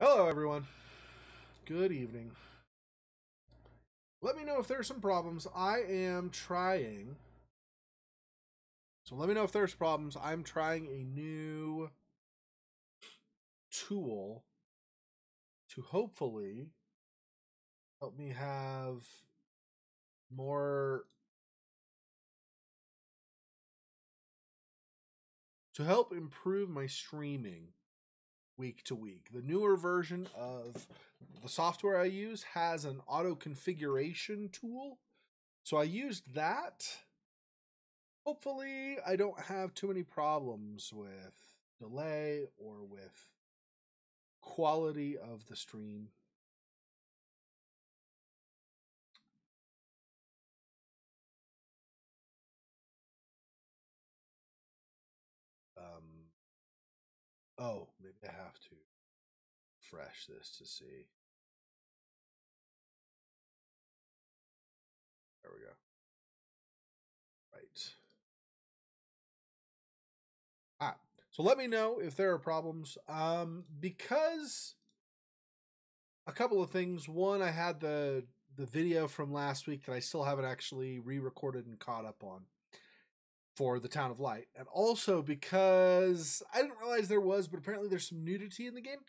Hello, everyone. Good evening. Let me know if there's some problems. I am trying. So let me know if there's problems. I'm trying a new tool to hopefully help me have more, to help improve my streaming week to week. The newer version of the software I use has an auto configuration tool. So I used that. Hopefully, I don't have too many problems with delay or with quality of the stream. Oh, maybe I have to refresh this to see. There we go. Right. So let me know if there are problems. Because a couple of things. One, I had the video from last week that I still haven't actually re-recorded and caught up on for the Town of Light, and also because I didn't realize there was, but apparently there's some nudity in the game.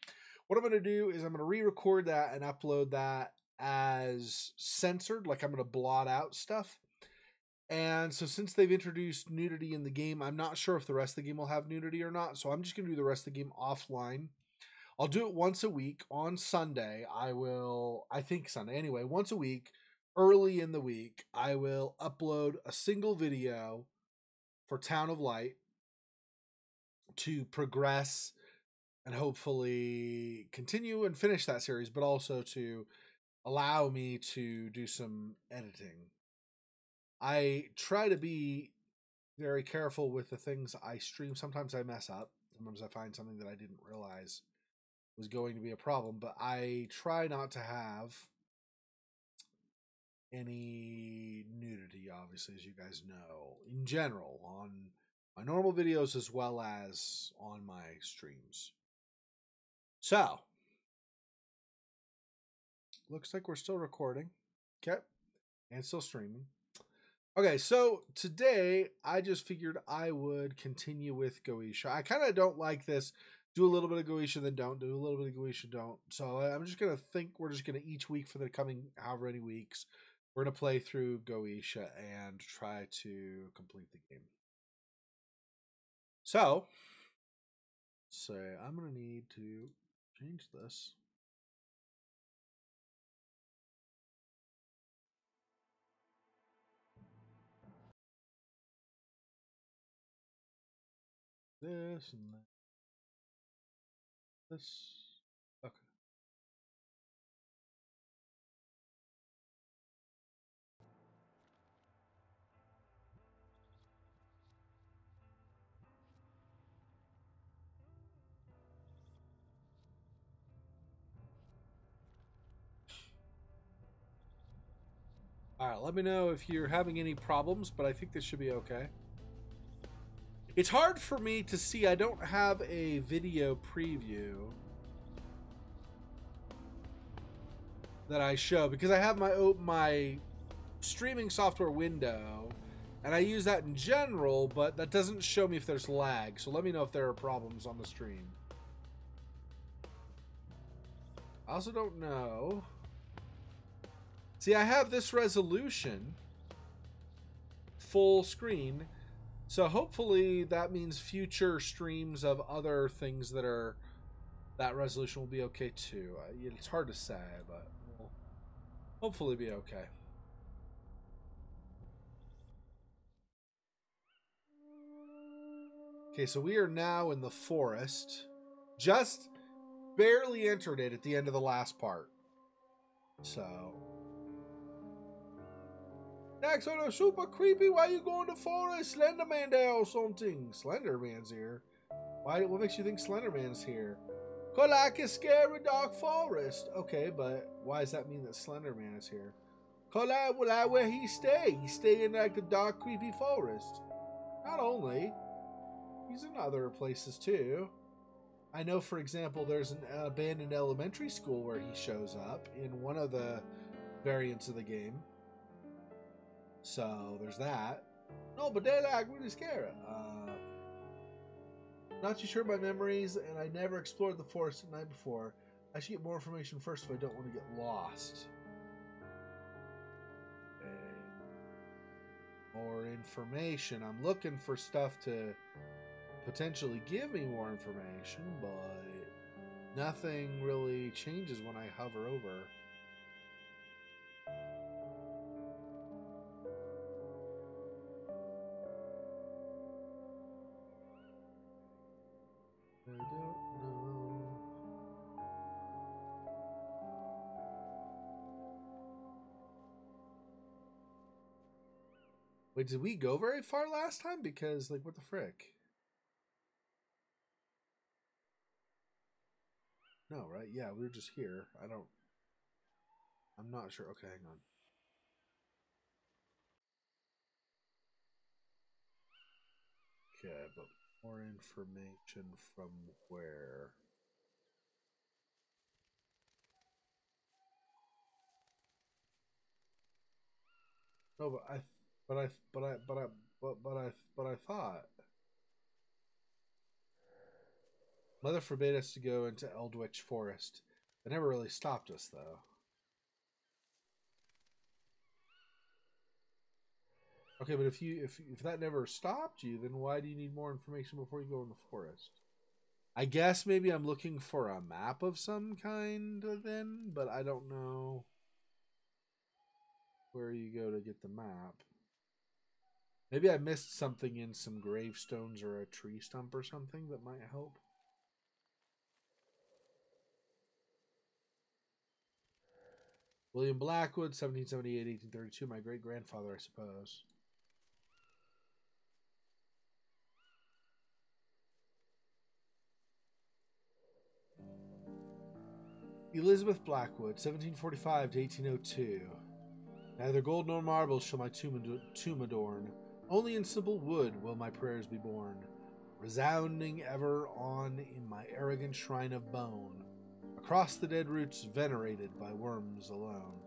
What I'm going to do is I'm going to re-record that and upload that as censored, like I'm going to blot out stuff. And so since they've introduced nudity in the game, I'm not sure if the rest of the game will have nudity or not, so I'm just going to do the rest of the game offline. I'll do it once a week on Sunday. I think Sunday anyway, once a week, early in the week, I will upload a single video for Town of Light to progress and hopefully continue and finish that series, but also to allow me to do some editing. I try to be very careful with the things I stream. Sometimes I mess up. Sometimes I find something that I didn't realize was going to be a problem, but I try not to have any nudity, obviously, as you guys know, in general, on my normal videos as well as on my streams. So, looks like we're still recording. Okay. And still streaming. Okay, so today I just figured I would continue with Goetia. I kind of don't like this. Do a little bit of Goetia, then don't. Do a little bit of Goetia, don't. So I'm just going to think we're just going to each week for the coming however many weeks, we're going to play through Goetia and try to complete the game. So, say I'm going to need to change this. This and that. This. Okay. All right, let me know if you're having any problems, but I think this should be okay. It's hard for me to see. I don't have a video preview that I show because I have my streaming software window and I use that in general, but that doesn't show me if there's lag. So let me know if there are problems on the stream. I also don't know. See, I have this resolution full screen. So hopefully that means future streams of other things that are that resolution will be okay too. It's hard to say, but we'll hopefully be okay. Okay, so we are now in the forest. Just barely entered it at the end of the last part. So Xexor are super creepy. Why you going to forest? Slenderman there or something. Slenderman's here. Why? What makes you think Slenderman's here? Cause like a scary dark forest. Okay, but why does that mean that Slenderman is here? Cause like where he stay. He stay in like the dark, creepy forest. Not only, he's in other places too. I know, for example, there's an abandoned elementary school where he shows up in one of the variants of the game. So there's that. No, but they're like really scary. Not too sure of my memories, and I never explored the forest the night before. I should get more information first if I don't want to get lost. More information. I'm looking for stuff to potentially give me more information, but nothing really changes when I hover over. I don't know. Wait, did we go very far last time? Because, like, what the frick? No, right? Yeah, we were just here. I'm not sure. Okay, hang on. Okay, but more information from where? No, but I thought Mother forbade us to go into Eldritch Forest. It never really stopped us, though. Okay, but if that never stopped you, then why do you need more information before you go in the forest? I guess maybe I'm looking for a map of some kind then, but I don't know where you go to get the map. Maybe I missed something in some gravestones or a tree stump or something that might help. William Blackwood, 1778, 1832. My great-grandfather, I suppose. Elizabeth Blackwood, 1745 to 1802. Neither gold nor marble shall my tomb adorn. Only in simple wood will my prayers be born, resounding ever on in my arrogant shrine of bone, across the dead roots venerated by worms alone.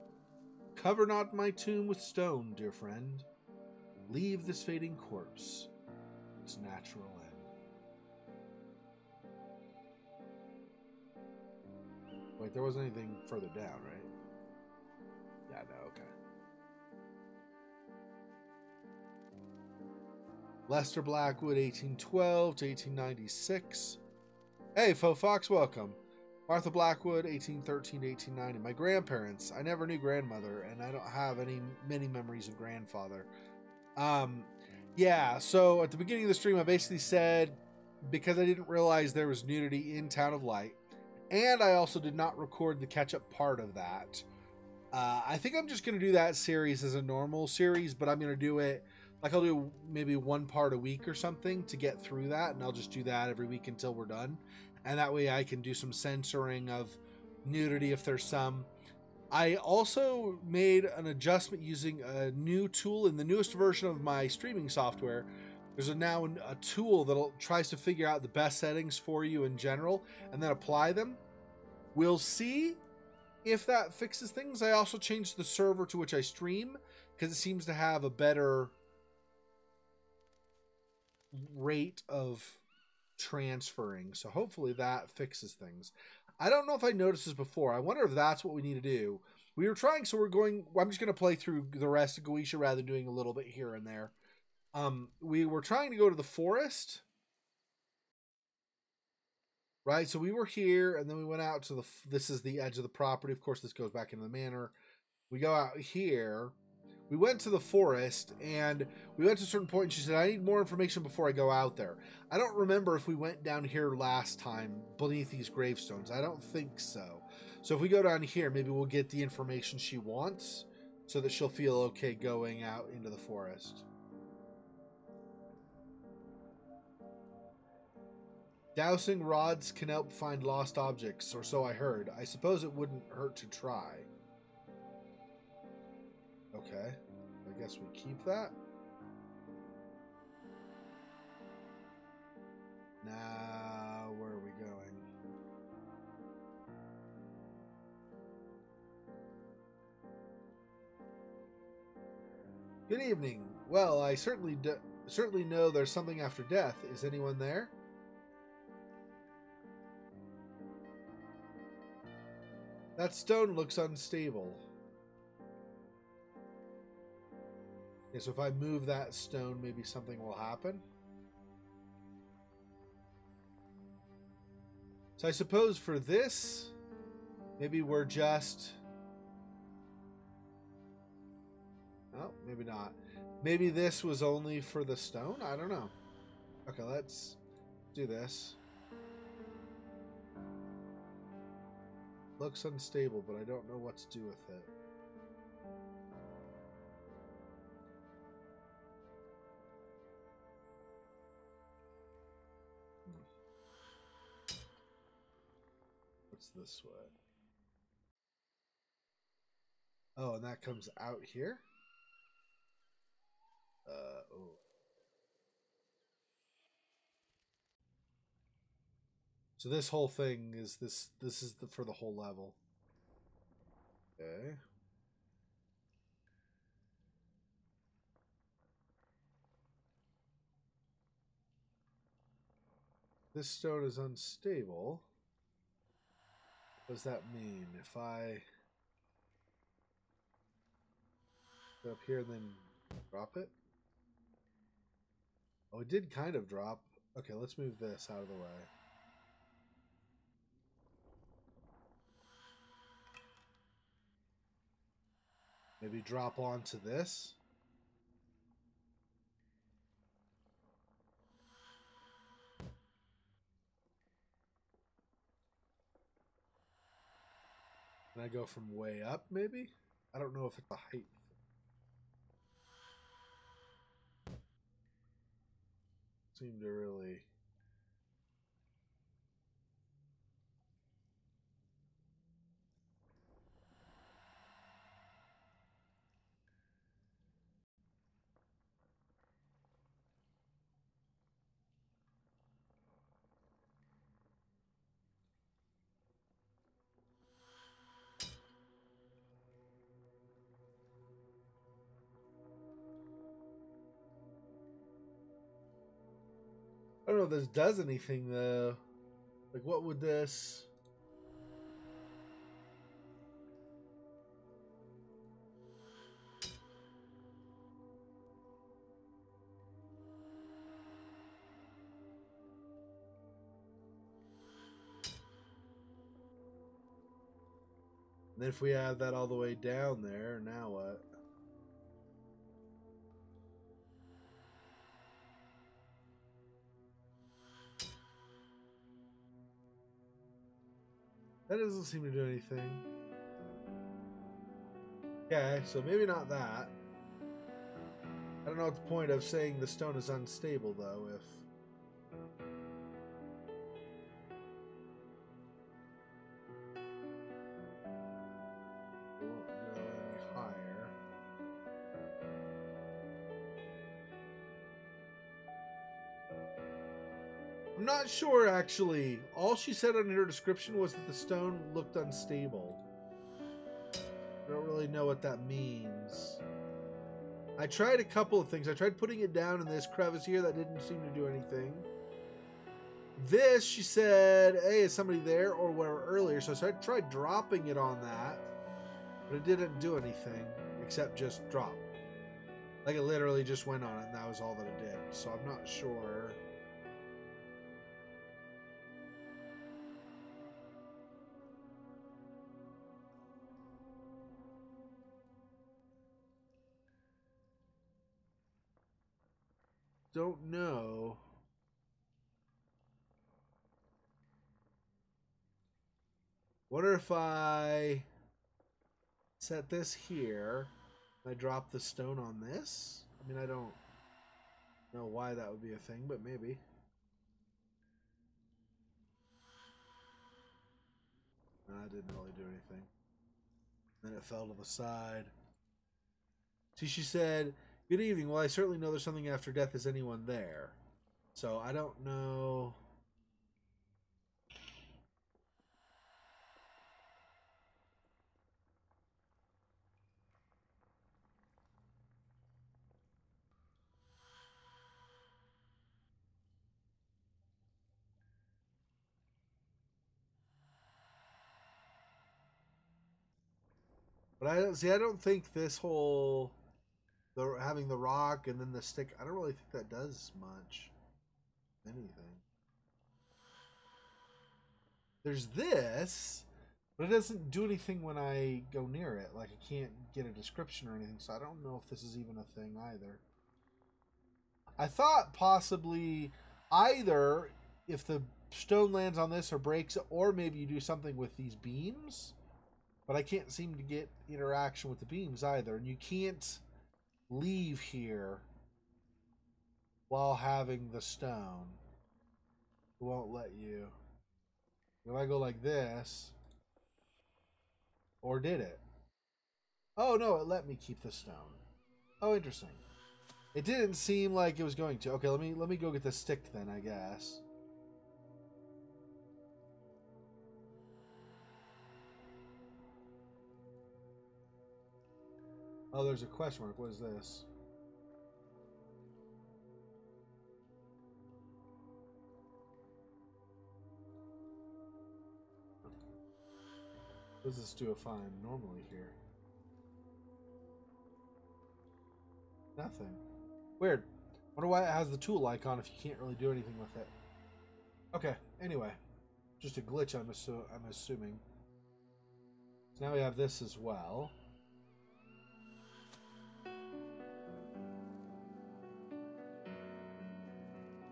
Cover not my tomb with stone, dear friend. Leave this fading corpse its natural end. Wait, there wasn't anything further down, right? Yeah, no, okay. Lester Blackwood, 1812 to 1896. Hey, Faux Fox, welcome. Martha Blackwood, 1813 to 1890. My grandparents. I never knew grandmother, and I don't have many memories of grandfather. Yeah, so at the beginning of the stream, I basically said, because I didn't realize there was nudity in Town of Light, and I also did not record the catch-up part of that. I think I'm just going to do that series as a normal series, but I'm going to do it, like I'll do maybe one part a week or something to get through that, and I'll just do that every week until we're done. And that way I can do some censoring of nudity if there's some. I also made an adjustment using a new tool in the newest version of my streaming software. There's now a tool that tries to figure out the best settings for you in general and then apply them. We'll see if that fixes things. I also changed the server to which I stream because it seems to have a better rate of transferring. So hopefully that fixes things. I don't know if I noticed this before. I wonder if that's what we need to do. We were trying, so I'm just going to play through the rest of Goetia rather than doing a little bit here and there. We were trying to go to the forest. Right, so we were here, and then we went out to this is the edge of the property. Of course, this goes back into the manor. We go out here. We went to the forest, and we went to a certain point, and she said, I need more information before I go out there. I don't remember if we went down here last time beneath these gravestones. I don't think so. So if we go down here, maybe we'll get the information she wants so that she'll feel okay going out into the forest. Dowsing rods can help find lost objects, or so I heard. I suppose it wouldn't hurt to try. Okay, I guess we keep that. Now, where are we going? Good evening. Well, I certainly know there's something after death. Is anyone there? That stone looks unstable. Okay, so if I move that stone, maybe something will happen. So I suppose for this, maybe we're just... Oh, maybe not. Maybe this was only for the stone? I don't know. Okay, let's do this. Looks unstable, but I don't know what to do with it. What's this way? Oh, and that comes out here? Oh. So this whole thing is this is for the whole level. Okay. This stone is unstable. What does that mean? If I go up here and then drop it? Oh, it did kind of drop. Okay, let's move this out of the way. Maybe drop onto this. Can I go from way up, maybe? I don't know if it's a height. Seem to really... I don't know if this does anything, though. Like, what would this... And if we add that all the way down there, now what? That doesn't seem to do anything. Okay, so maybe not that. I don't know what the point of saying the stone is unstable, though, if... It won't go any higher. I'm not sure, actually. All she said in her description was that the stone looked unstable. I don't really know what that means. I tried a couple of things. I tried putting it down in this crevice here. That didn't seem to do anything. This, she said, hey, is somebody there or where earlier? So I tried dropping it on that, but it didn't do anything except just drop. Like it literally just went on it and that was all that it did. So I'm not sure. Don't know. Wonder if I set this here, I drop the stone on this? I mean, I don't know why that would be a thing, but maybe. No, it didn't really do anything. Then it fell to the side. See, she said, good evening. Well, I certainly know there's something after death. Is anyone there? So I don't know. But I don't see. I don't think this whole having the rock and then the stick. I don't really think that does much. Anything. There's this, but it doesn't do anything when I go near it. Like I can't get a description or anything, so I don't know if this is even a thing either. I thought possibly either if the stone lands on this or breaks it, or maybe you do something with these beams, but I can't seem to get interaction with the beams either. And you can't leave here while having the stone. It won't let you. If I go like this, or did it? Oh no, it let me keep the stone. Oh, interesting. It didn't seem like it was going to. Okay, let me go get the stick then, I guess. Oh, there's a question mark. What is this? What does this do if I'm normally here? Nothing. Weird. Wonder why it has the tool icon if you can't really do anything with it. Okay, anyway. Just a glitch, I'm assuming. So now we have this as well.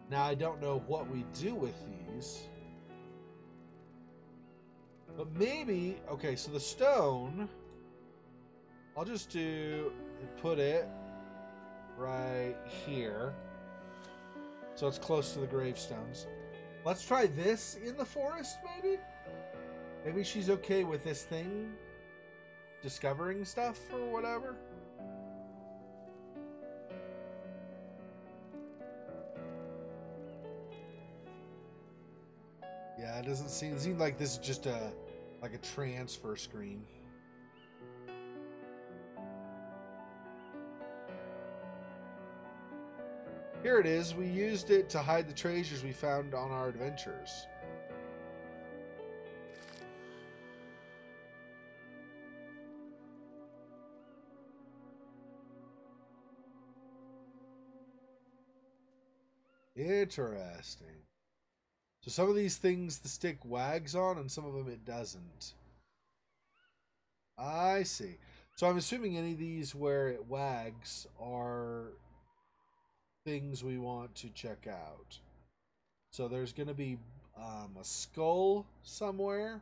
Now I don't know what we do with these. But maybe... Okay, so the stone... I'll just put it right here. So it's close to the gravestones. Let's try this in the forest, maybe? Maybe she's okay with this thing discovering stuff or whatever. Yeah, it doesn't seem like this is just like a transfer screen. Here it is. We used it to hide the treasures we found on our adventures. Interesting. So some of these things the stick wags on and some of them it doesn't. I see. So I'm assuming any of these where it wags are things we want to check out. So there's going to be a skull somewhere.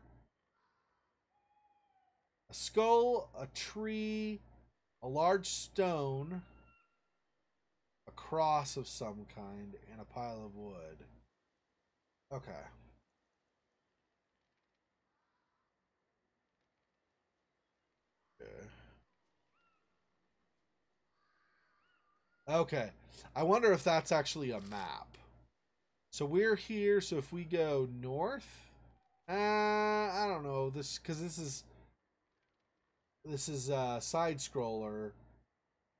A skull, a tree, a large stone, a cross of some kind, and a pile of wood. Okay. Okay. I wonder if that's actually a map. So we're here, so if we go north, I don't know, because this is a side scroller,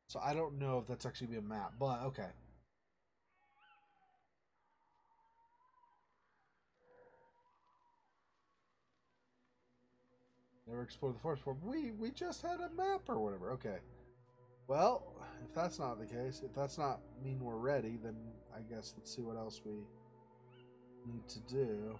so I don't know if that's actually be a map, but okay. Never explored the forest before. We just had a map or whatever. Okay. Well, if that's not the case, if that's not mean we're ready, then I guess let's see what else we need to do.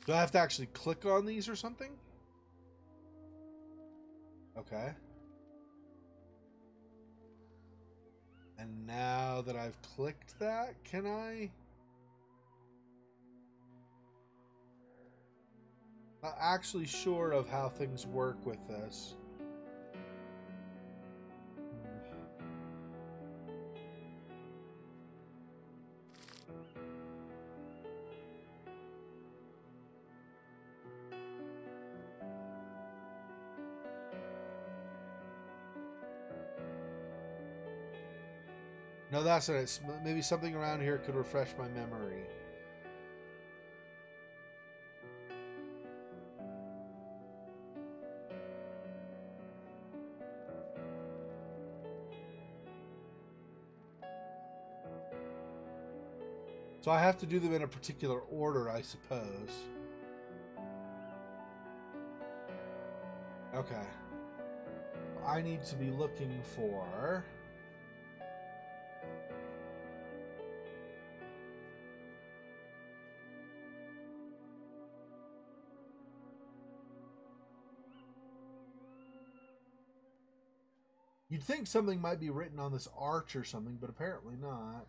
Do I have to actually click on these or something? Okay. And now that I've clicked that, can I? Not actually sure of how things work with this. No, that's it. Maybe something around here could refresh my memory. So I have to do them in a particular order, I suppose. Okay. I need to be looking for... You'd think something might be written on this arch or something, but apparently not.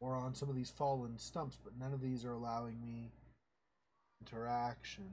Or on some of these fallen stumps, but none of these are allowing me interaction.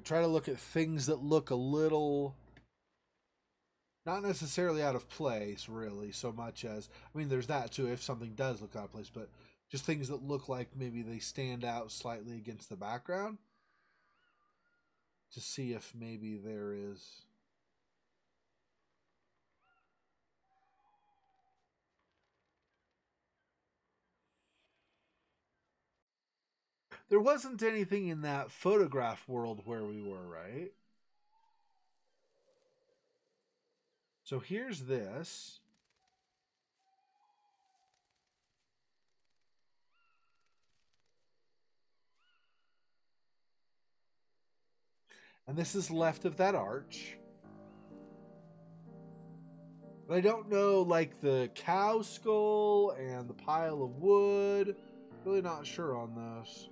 Try to look at things that look a little, not necessarily out of place, really, so much as, I mean, there's that too, if something does look out of place, but just things that look like maybe they stand out slightly against the background to see if maybe there is. There wasn't anything in that photograph world where we were, right? So here's this. And this is left of that arch. But I don't know, like, the cow skull and the pile of wood. Really not sure on those.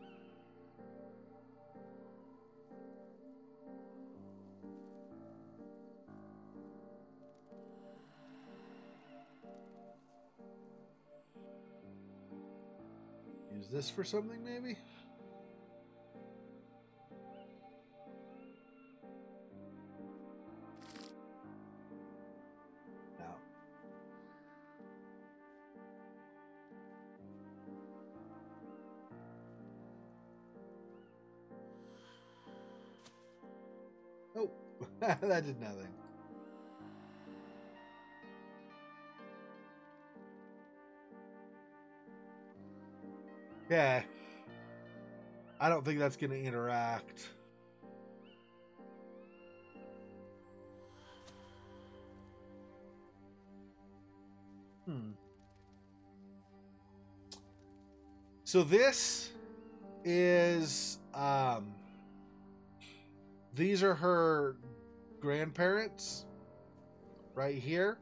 Use this for something, maybe? No. Oh, that did nothing. Yeah. I don't think that's going to interact. So this is these are her grandparents right here.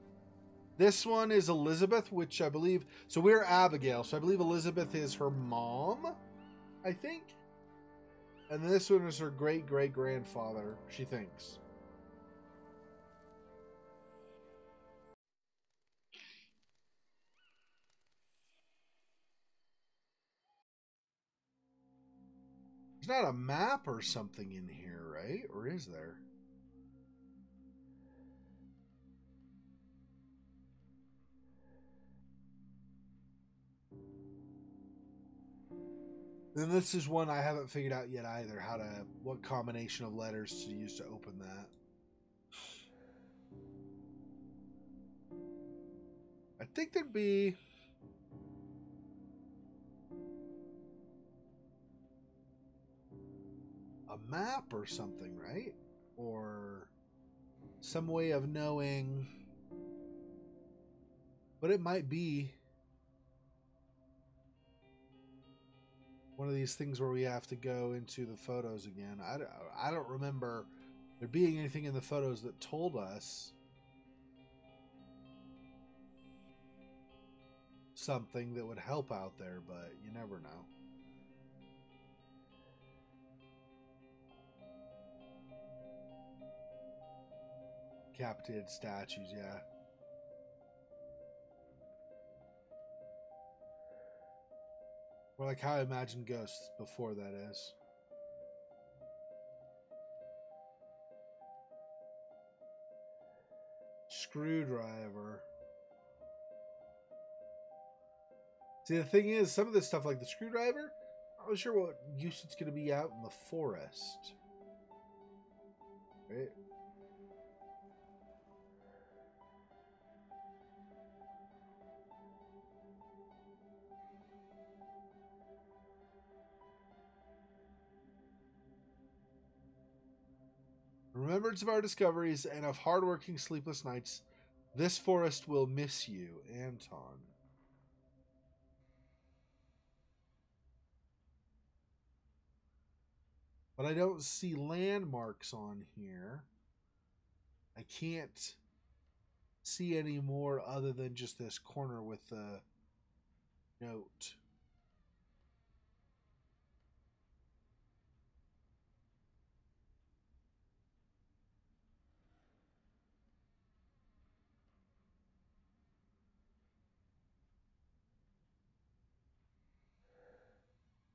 This one is Elizabeth, which I believe, so we're Abigail, so I believe Elizabeth is her mom, I think. And this one is her great-great-grandfather, she thinks. There's not a map or something in here, right? Or is there? And this is one I haven't figured out yet either, what combination of letters to use to open that. I think there'd be a map or something, right? Or some way of knowing, but it might be one of these things where we have to go into the photos again. I don't remember there being anything in the photos that told us something that would help out there, but you never know. Decapitated statues, yeah. Or like how I imagine ghosts before that is. Screwdriver. See, the thing is, some of this stuff, like the screwdriver, I'm not sure what use it's going to be out in the forest. Right? Remembrance of our discoveries and of hardworking sleepless nights, this forest will miss you, Anton. But I don't see landmarks on here. I can't see any more other than just this corner with the note.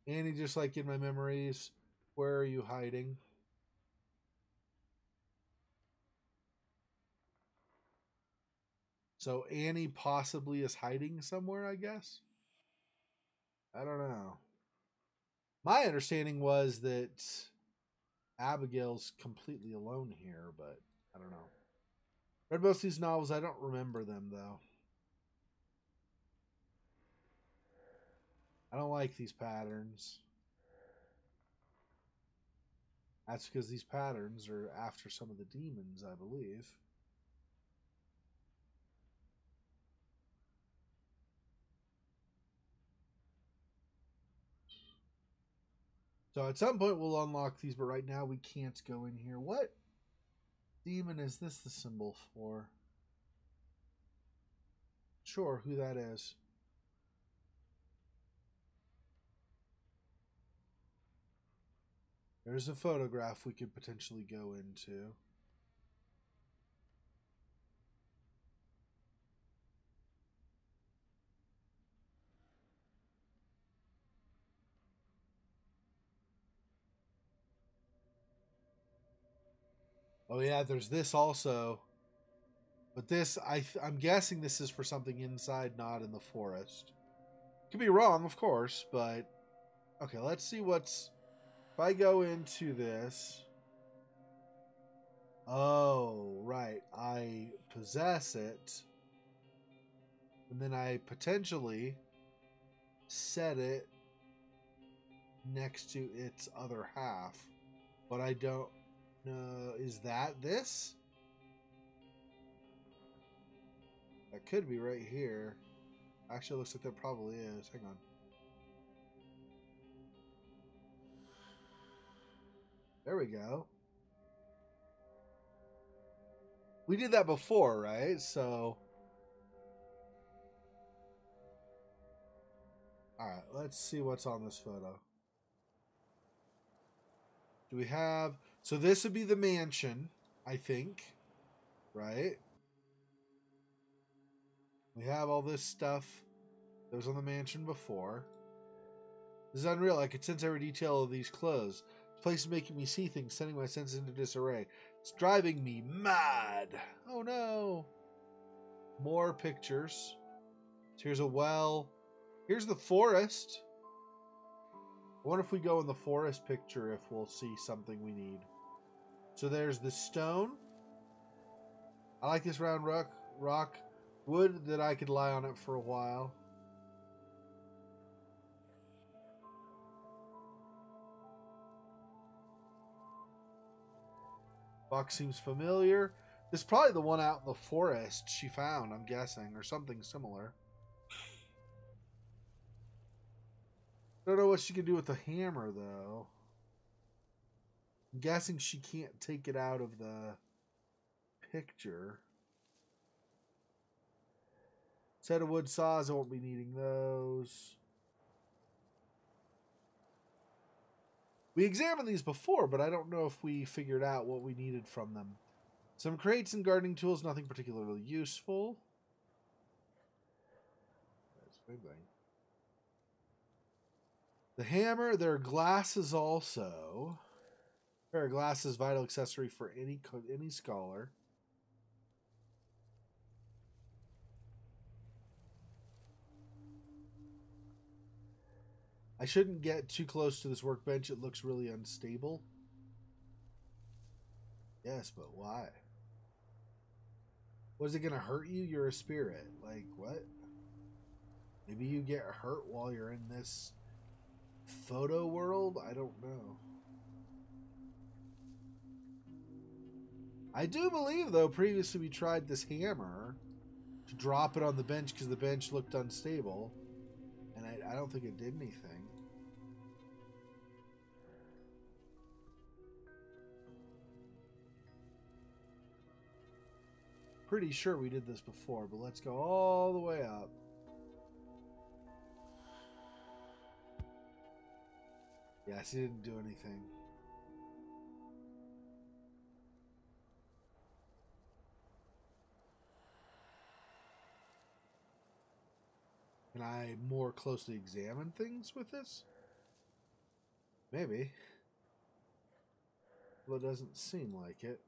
Annie, just like in my memories, where are you hiding? So Annie possibly is hiding somewhere, I guess? I don't know. My understanding was that Abigail's completely alone here, but I don't know. Read most of these novels. I don't remember them, though. I don't like these patterns. That's because these patterns are after some of the demons, I believe. So at some point we'll unlock these, but right now we can't go in here. What demon is this the symbol for? Sure, who that is. There's a photograph we could potentially go into. Oh yeah, there's this also. But this, I'm guessing this is for something inside, not in the forest. Could be wrong, of course, but... Okay, let's see what's... If I go into this... Oh, right. I possess it. And then I potentially set it next to its other half. But I don't know... Is that this? That could be right here. Actually, it looks like that probably is. Hang on. There we go. We did that before, right? So... Alright, let's see what's on this photo. Do we have... So this would be the mansion, I think. Right? We have all this stuff that was on the mansion before. This is unreal. I could sense every detail of these clothes. This place is making me see things, sending my senses into disarray. It's driving me mad. Oh no. More pictures. So here's a well. Here's the forest. I wonder if we go in the forest picture if we'll see something we need. So there's the stone. I like this round rock. Wood that I could lie on it for a while. Box seems familiar. This is probably the one out in the forest she found, I'm guessing, or something similar. I don't know what she can do with the hammer, though. I'm guessing she can't take it out of the picture. Set of wood saws, I won't be needing those. We examined these before, but I don't know if we figured out what we needed from them. Some crates and gardening tools, nothing particularly useful. That's a big thing. The hammer, there are glasses also. A pair of glasses, vital accessory for any scholar. I shouldn't get too close to this workbench. It looks really unstable. Yes, but why? Was it going to hurt you? You're a spirit. Like, what? Maybe you get hurt while you're in this photo world? I don't know. I do believe, though, previously we tried this hammer to drop it on the bench because the bench looked unstable. And I don't think it did anything. Pretty sure we did this before, but let's go all the way up. Yes, he didn't do anything. Can I more closely examine things with this? Maybe. Well, it doesn't seem like it.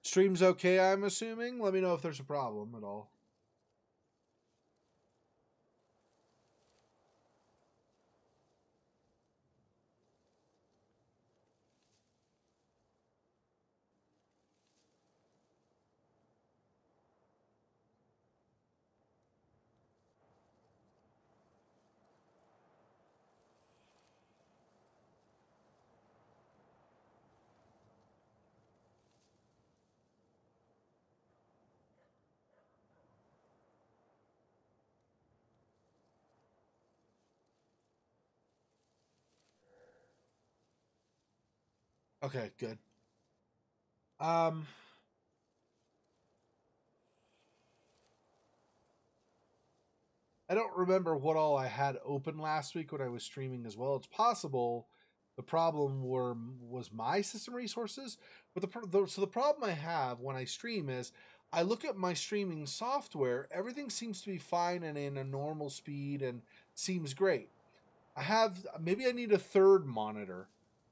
Stream's okay, I'm assuming? Let me know if there's a problem at all. Okay, good. I don't remember what all I had open last week when I was streaming as well. It's possible the problem was my system resources, but the problem I have when I stream is I look at my streaming software, everything seems to be fine and in a normal speed and seems great. Maybe I need a third monitor,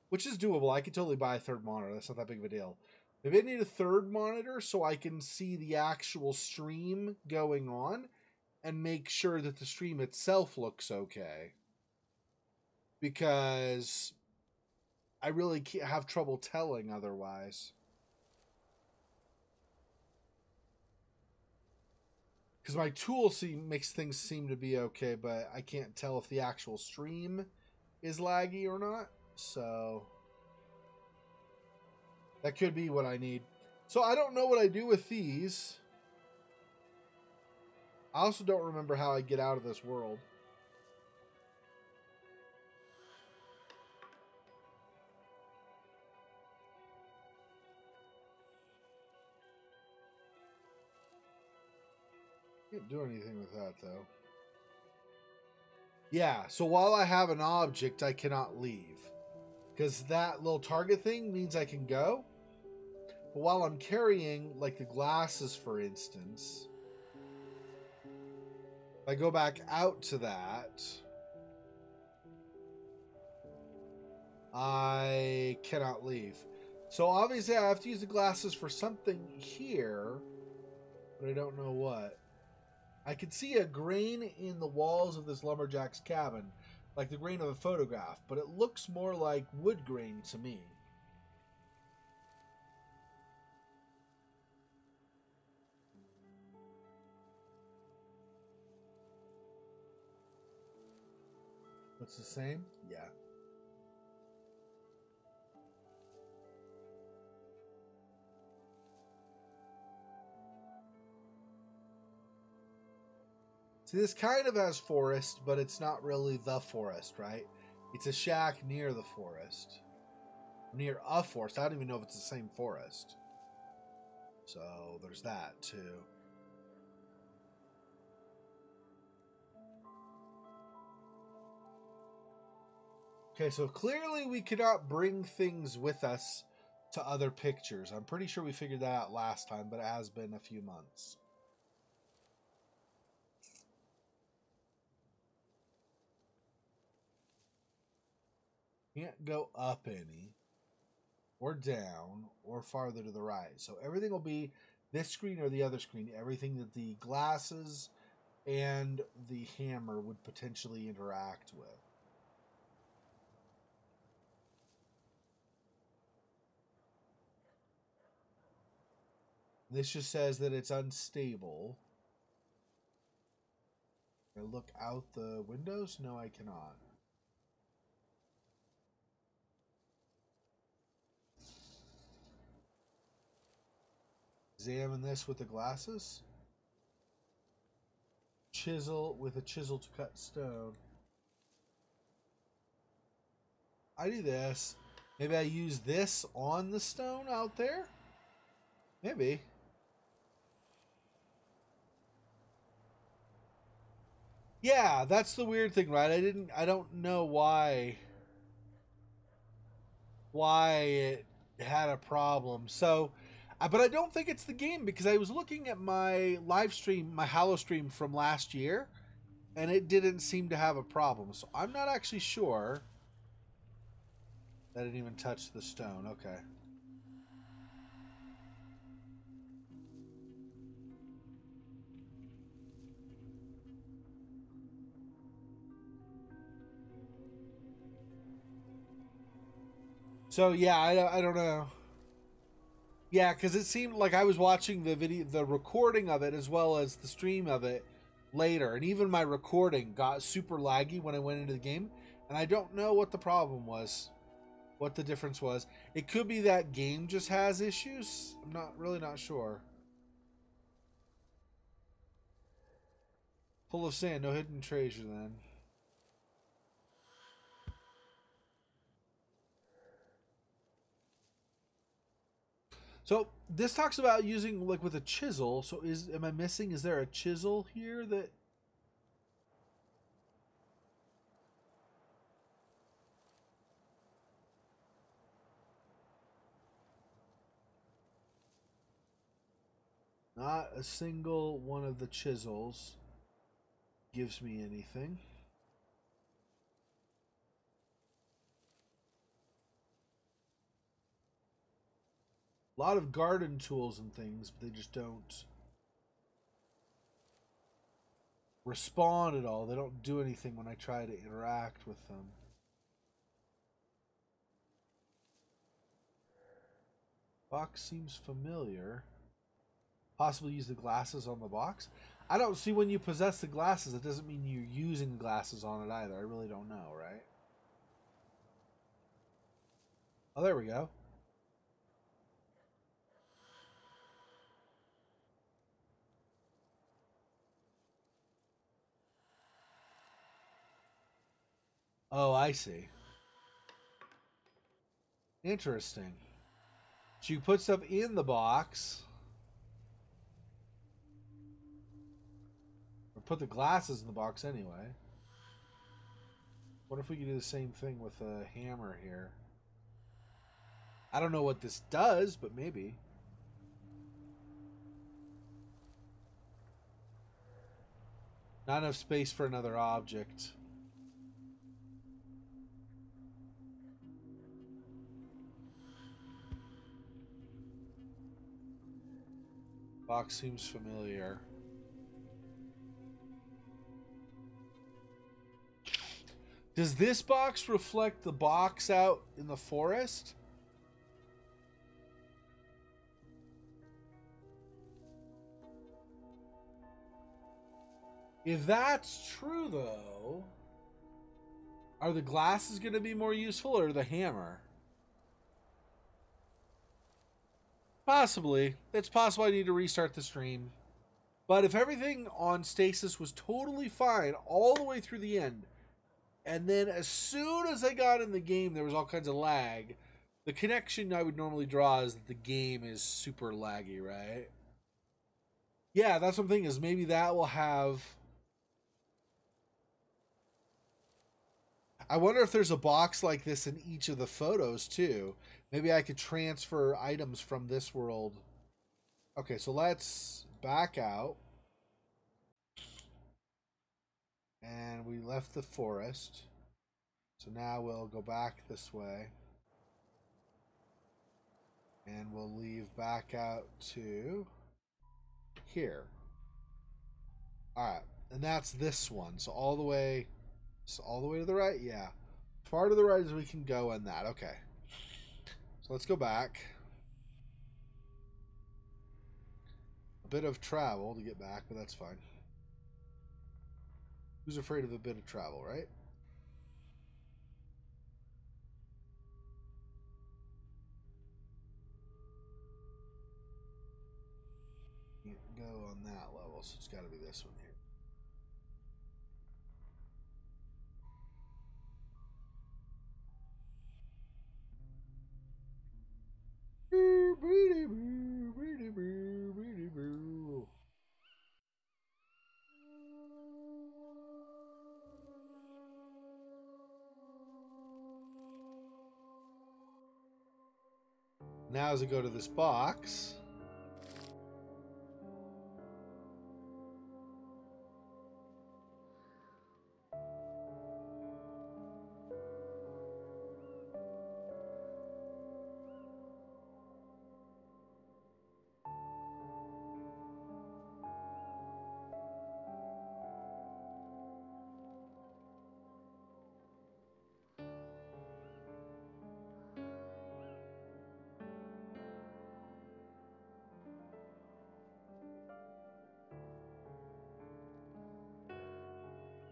which is doable. I could totally buy a third monitor. That's not that big of a deal. Maybe I need a third monitor so I can see the actual stream going on and make sure that the stream itself looks okay. Because I really have trouble telling otherwise. Because my tool makes things seem to be okay, but I can't tell if the actual stream is laggy or not. So that could be what I need. So I don't know what I do with these. I also don't remember how I get out of this world. Can't do anything with that, though. Yeah, so while I have an object, I cannot leave. Because that little target thing means I can go. But while I'm carrying, like the glasses, for instance, if I go back out to that, I cannot leave. So obviously I have to use the glasses for something here, but I don't know what. I could see a grain in the walls of this lumberjack's cabin, like the grain of a photograph, but it looks more like wood grain to me. What's the same? Yeah. See, this kind of has forest, but it's not really the forest, right? It's a shack near the forest. Near a forest. I don't even know if it's the same forest. So there's that, too. Okay, so clearly we cannot bring things with us to other pictures. I'm pretty sure we figured that out last time, but it has been a few months. Can't go up any, or down, or farther to the right. So everything will be This screen or the other screen, everything that the glasses and the hammer would potentially interact with. This just says that it's unstable. Can I look out the windows? No, I cannot. Examine this with the glasses. Chisel with a chisel to cut stone. I do this. Maybe I use this on the stone out there? Maybe. Yeah, that's the weird thing, right? I don't know why it had a problem. So, but I don't think it's the game, because I was looking at my live stream, my Halo stream from last year, and it didn't seem to have a problem. So I'm not actually sure. I didn't even touch the stone. Okay. So yeah, I don't know. Yeah, because it seemed like I was watching the recording of it as well as the stream of it later, and even my recording got super laggy when I went into the game, and I don't know what the problem was, what the difference was. It could be that game just has issues. I'm not sure. Full of sand, no hidden treasure then. So this talks about using like with a chisel. So am I missing? Is there a chisel here that? Not a single one of the chisels gives me anything. A lot of garden tools and things, but they just don't respond at all. They don't do anything when I try to interact with them. Box seems familiar. Possibly use the glasses on the box. I don't see when you possess the glasses, it doesn't mean you're using the glasses on it either. I really don't know, right? Oh, there we go. Oh, I see. Interesting. So you put stuff in the box. Or put the glasses in the box anyway. What if we could do the same thing with a hammer here? I don't know what this does, but maybe. Not enough space for another object. Box seems familiar. Does this box reflect the box out in the forest? If that's true, though, are the glasses going to be more useful or the hammer? Possibly. It's possible I need to restart the stream. But if everything on stasis was totally fine all the way through the end, and then as soon as I got in the game there was all kinds of lag, the connection I would normally draw is that the game is super laggy, right? Yeah, that's what I'm thinking, is maybe that will have... I wonder if there's a box like this in each of the photos too. Maybe I could transfer items from this world. Okay, so let's back out. And we left the forest. So now we'll go back this way. And we'll leave back out to here. Alright. And that's this one. So all the way to the right? Yeah. As far to the right as we can go on that. Okay. So let's go back. A bit of travel to get back, but that's fine. Who's afraid of a bit of travel, right? Can't go on that level, so it's got to be this one here. Now as I go to this box,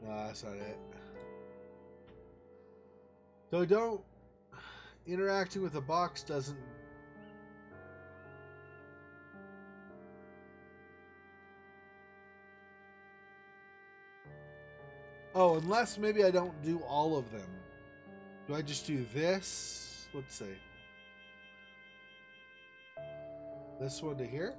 no, that's not it. So don't interacting with the box doesn't. Oh, unless maybe I don't do all of them. Do I just do this? Let's see. This one to here?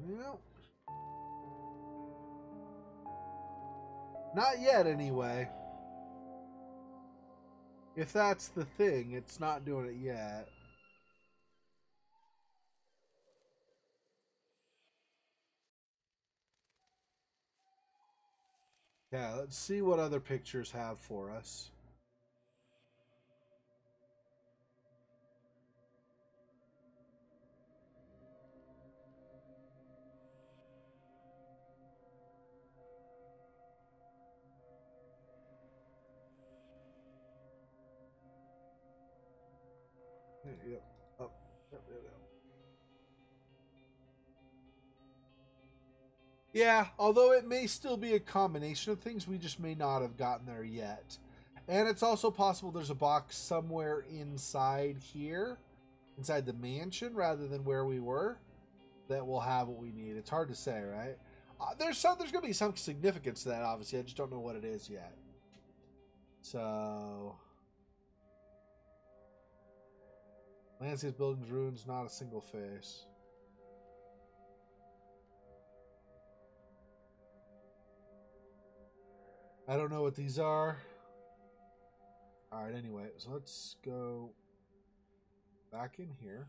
No. Not yet, anyway. If that's the thing, it's not doing it yet. Yeah, let's see what other pictures have for us. Yep. Up. Yep. Yeah, although it may still be a combination of things, we just may not have gotten there yet. And it's also possible there's a box somewhere inside here, inside the mansion, rather than where we were, that will have what we need. It's hard to say, right? There's going to be some significance to that, obviously. I just don't know what it is yet. So... landscape, buildings, ruins, not a single face. I don't know what these are. Alright, anyway, so let's go back in here.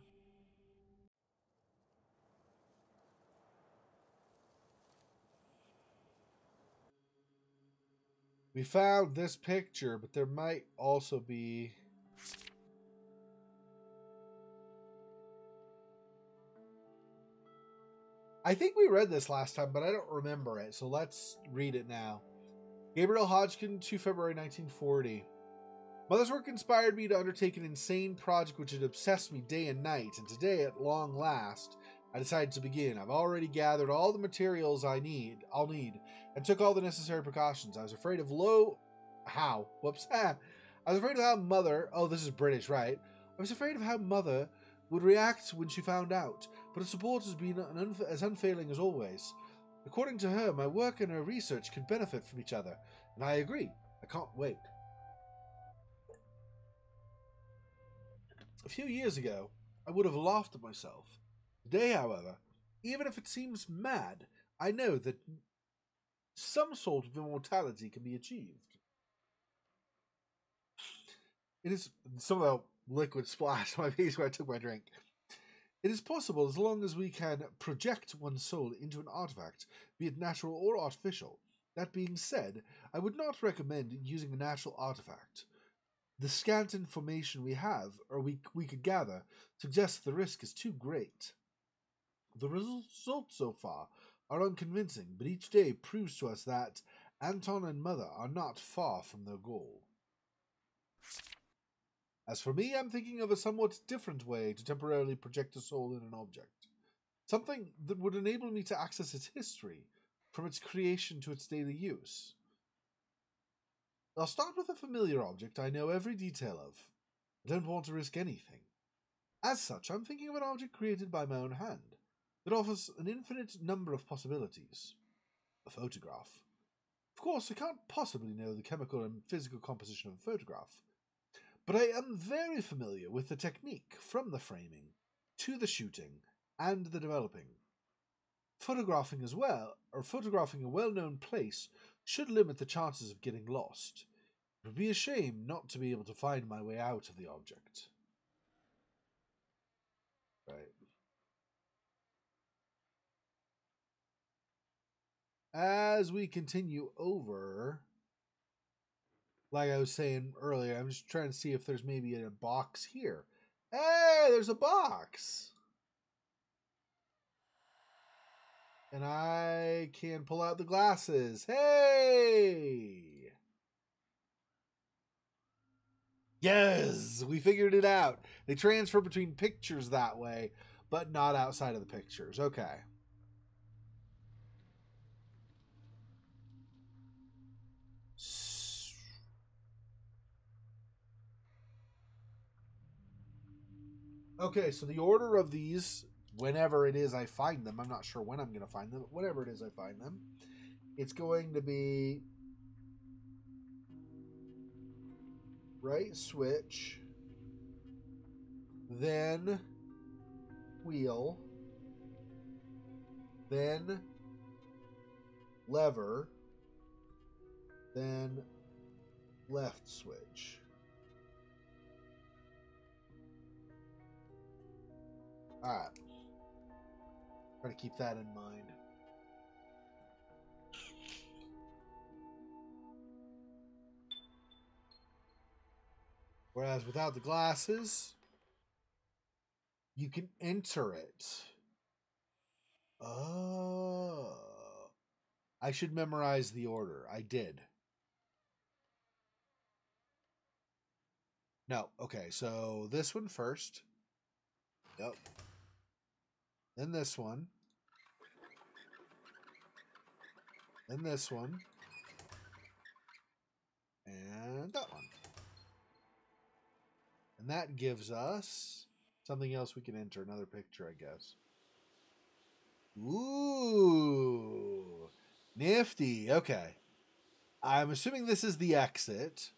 We found this picture, but there might also be... I think we read this last time, but I don't remember it, so let's read it now. Gabriel Hodgkin, 2 February 1940. Mother's work inspired me to undertake an insane project which had obsessed me day and night, and today, at long last, I decided to begin. I've already gathered all the materials I'll need, and took all the necessary precautions. I was afraid of I was afraid of how Mother... Oh, this is British, right? I was afraid of how Mother would react when she found out, but her support has been as unfailing as always. According to her, my work and her research can benefit from each other, and I agree. I can't wait. A few years ago, I would have laughed at myself. Today, however, even if it seems mad, I know that some sort of immortality can be achieved. It is some of the liquid splashed on my face when I took my drink. It is possible as long as we can project one's soul into an artifact, be it natural or artificial. That being said, I would not recommend using a natural artifact. The scant information we have, or we could gather, suggests the risk is too great. The results so far are unconvincing, but each day proves to us that Anton and Mother are not far from their goal. As for me, I'm thinking of a somewhat different way to temporarily project a soul in an object. Something that would enable me to access its history, from its creation to its daily use. I'll start with a familiar object I know every detail of. I don't want to risk anything. As such, I'm thinking of an object created by my own hand, that offers an infinite number of possibilities. A photograph. Of course, I can't possibly know the chemical and physical composition of a photograph, but I am very familiar with the technique from the framing, to the shooting, and the developing. Photographing a well-known place should limit the chances of getting lost. It would be a shame not to be able to find my way out of the object. Right. As we continue over, like I was saying earlier, I'm just trying to see if there's maybe a box here. Hey, there's a box! And I can pull out the glasses. Hey! Yes! We figured it out. They transfer between pictures that way, but not outside of the pictures. Okay. Okay, so the order of these, whenever it is I find them, I'm not sure when I'm going to find them, but whenever it is I find them, it's going to be right switch, then wheel, then lever, then left switch. Alright. Try to keep that in mind. Whereas without the glasses, you can enter it. Oh. I should memorize the order. I did. No. Okay, so this one first. Yep. Then this one. Then this one. And that one. And that gives us something else we can enter. Another picture, I guess. Ooh. Nifty. Okay. I'm assuming this is the exit.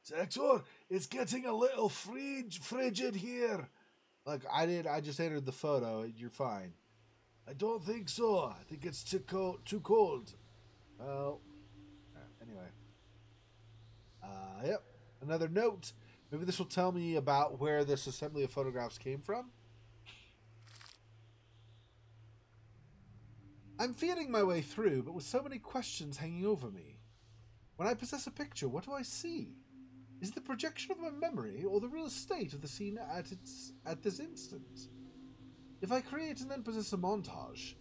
Xexor, it's getting a little frigid here. Look, I just entered the photo. You're fine. I don't think so. I think it's too cold. Well, anyway. Yep. Another note. Maybe this will tell me about where this assembly of photographs came from. I'm feeling my way through, but with so many questions hanging over me. When I possess a picture, what do I see? Is it the projection of my memory or the real state of the scene at this instant? If I create and then possess a montage,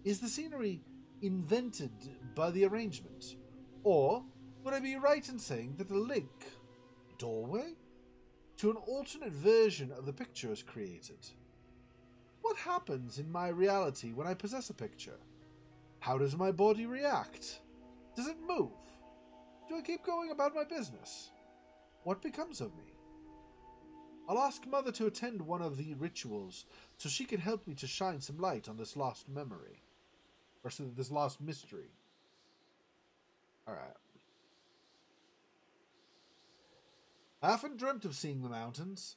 is the scenery invented by the arrangement? Or would I be right in saying that the link, doorway, to an alternate version of the picture is created? What happens in my reality when I possess a picture? How does my body react? Does it move? Do I keep going about my business? What becomes of me? I'll ask Mother to attend one of the rituals so she can help me to shine some light on this lost memory. Or so this lost mystery. Alright. I often dreamt of seeing the mountains.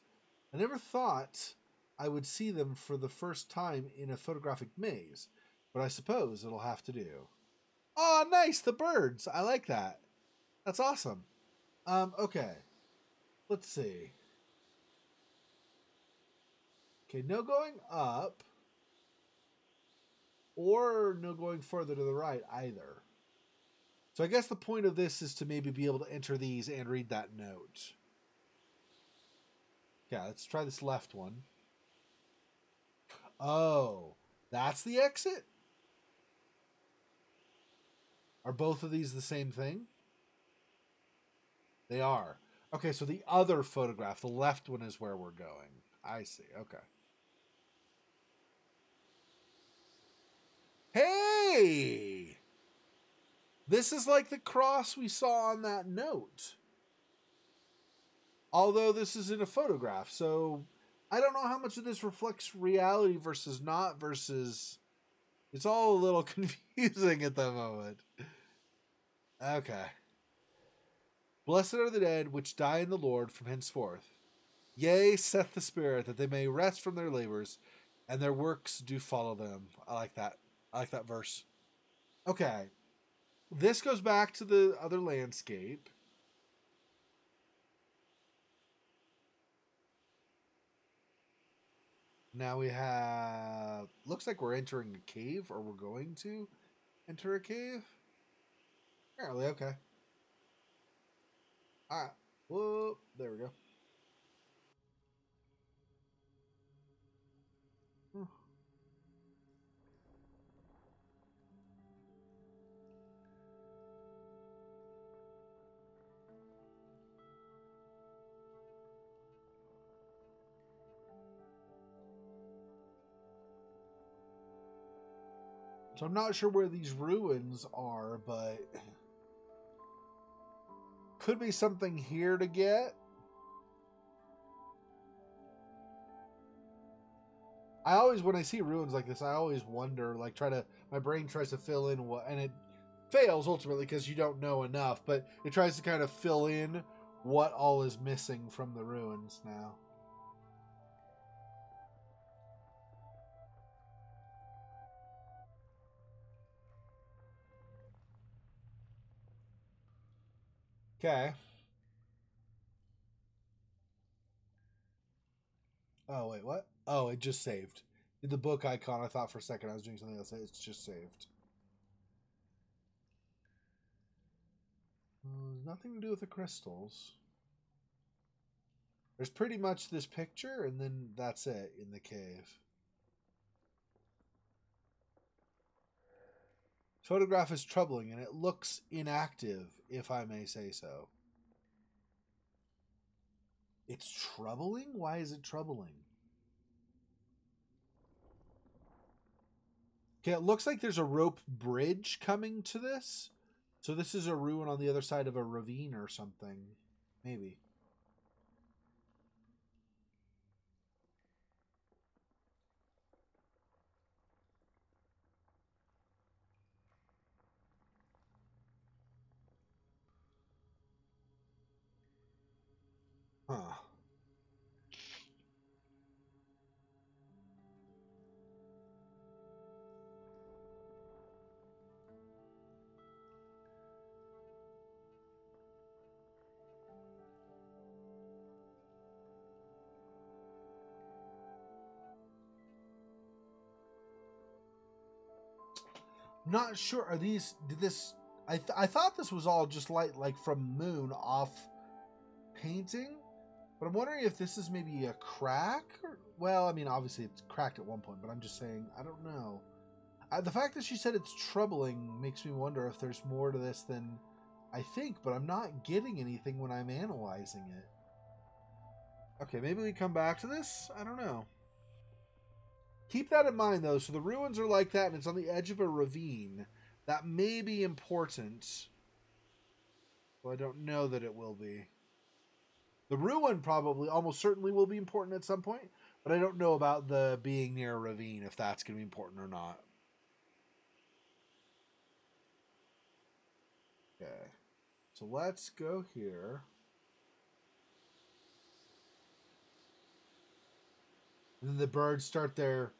I never thought I would see them for the first time in a photographic maze, but I suppose it'll have to do. Oh, nice! The birds! I like that. That's awesome. Okay. Let's see. Okay, no going up. or no going further to the right either. So I guess the point of this is to maybe be able to enter these and read that note. Yeah, let's try this left one. Oh, that's the exit? Are both of these the same thing? They are. Okay, so the other photograph, the left one, is where we're going. I see. Okay. Hey! This is like the cross we saw on that note. Although this is in a photograph, so I don't know how much of this reflects reality versus not versus... It's all a little confusing at the moment. Okay. Blessed are the dead which die in the Lord from henceforth. Yea, saith the Spirit, that they may rest from their labors, and their works do follow them. I like that. I like that verse. Okay. This goes back to the other landscape. Now we have... Looks like we're entering a cave, or we're going to enter a cave. Apparently, okay. Alright. Whoop. There we go. So I'm not sure where these ruins are, but could be something here to get. I always, when I see ruins like this, I always wonder, like, my brain tries to fill in what, and it fails ultimately because you don't know enough, but it tries to kind of fill in what all is missing from the ruins now. Okay. Oh, wait, what? Oh, it just saved. Did the book icon, I thought for a second I was doing something else. It's just saved. Nothing to do with the crystals. There's pretty much this picture, and then that's it in the cave. Photograph is troubling, and it looks inactive, if I may say so. It's troubling? Why is it troubling? Okay, it looks like there's a rope bridge coming to this. So this is a ruin on the other side of a ravine or something. Maybe. Huh. Not sure. Are these... Did this... I thought this was all just like from Moon off painting. But I'm wondering if this is maybe a crack? Or, well, I mean, obviously it's cracked at one point, but I'm just saying, I don't know. The fact that she said it's troubling makes me wonder if there's more to this than I think, but I'm not getting anything when I'm analyzing it. Okay, maybe we come back to this? I don't know. Keep that in mind, though. So the ruins are like that, and it's on the edge of a ravine. That may be important. Well, I don't know that it will be. The ruin probably, almost certainly will be important at some point, but I don't know about the being near a ravine, if that's going to be important or not. Okay. So let's go here. And then the birds start their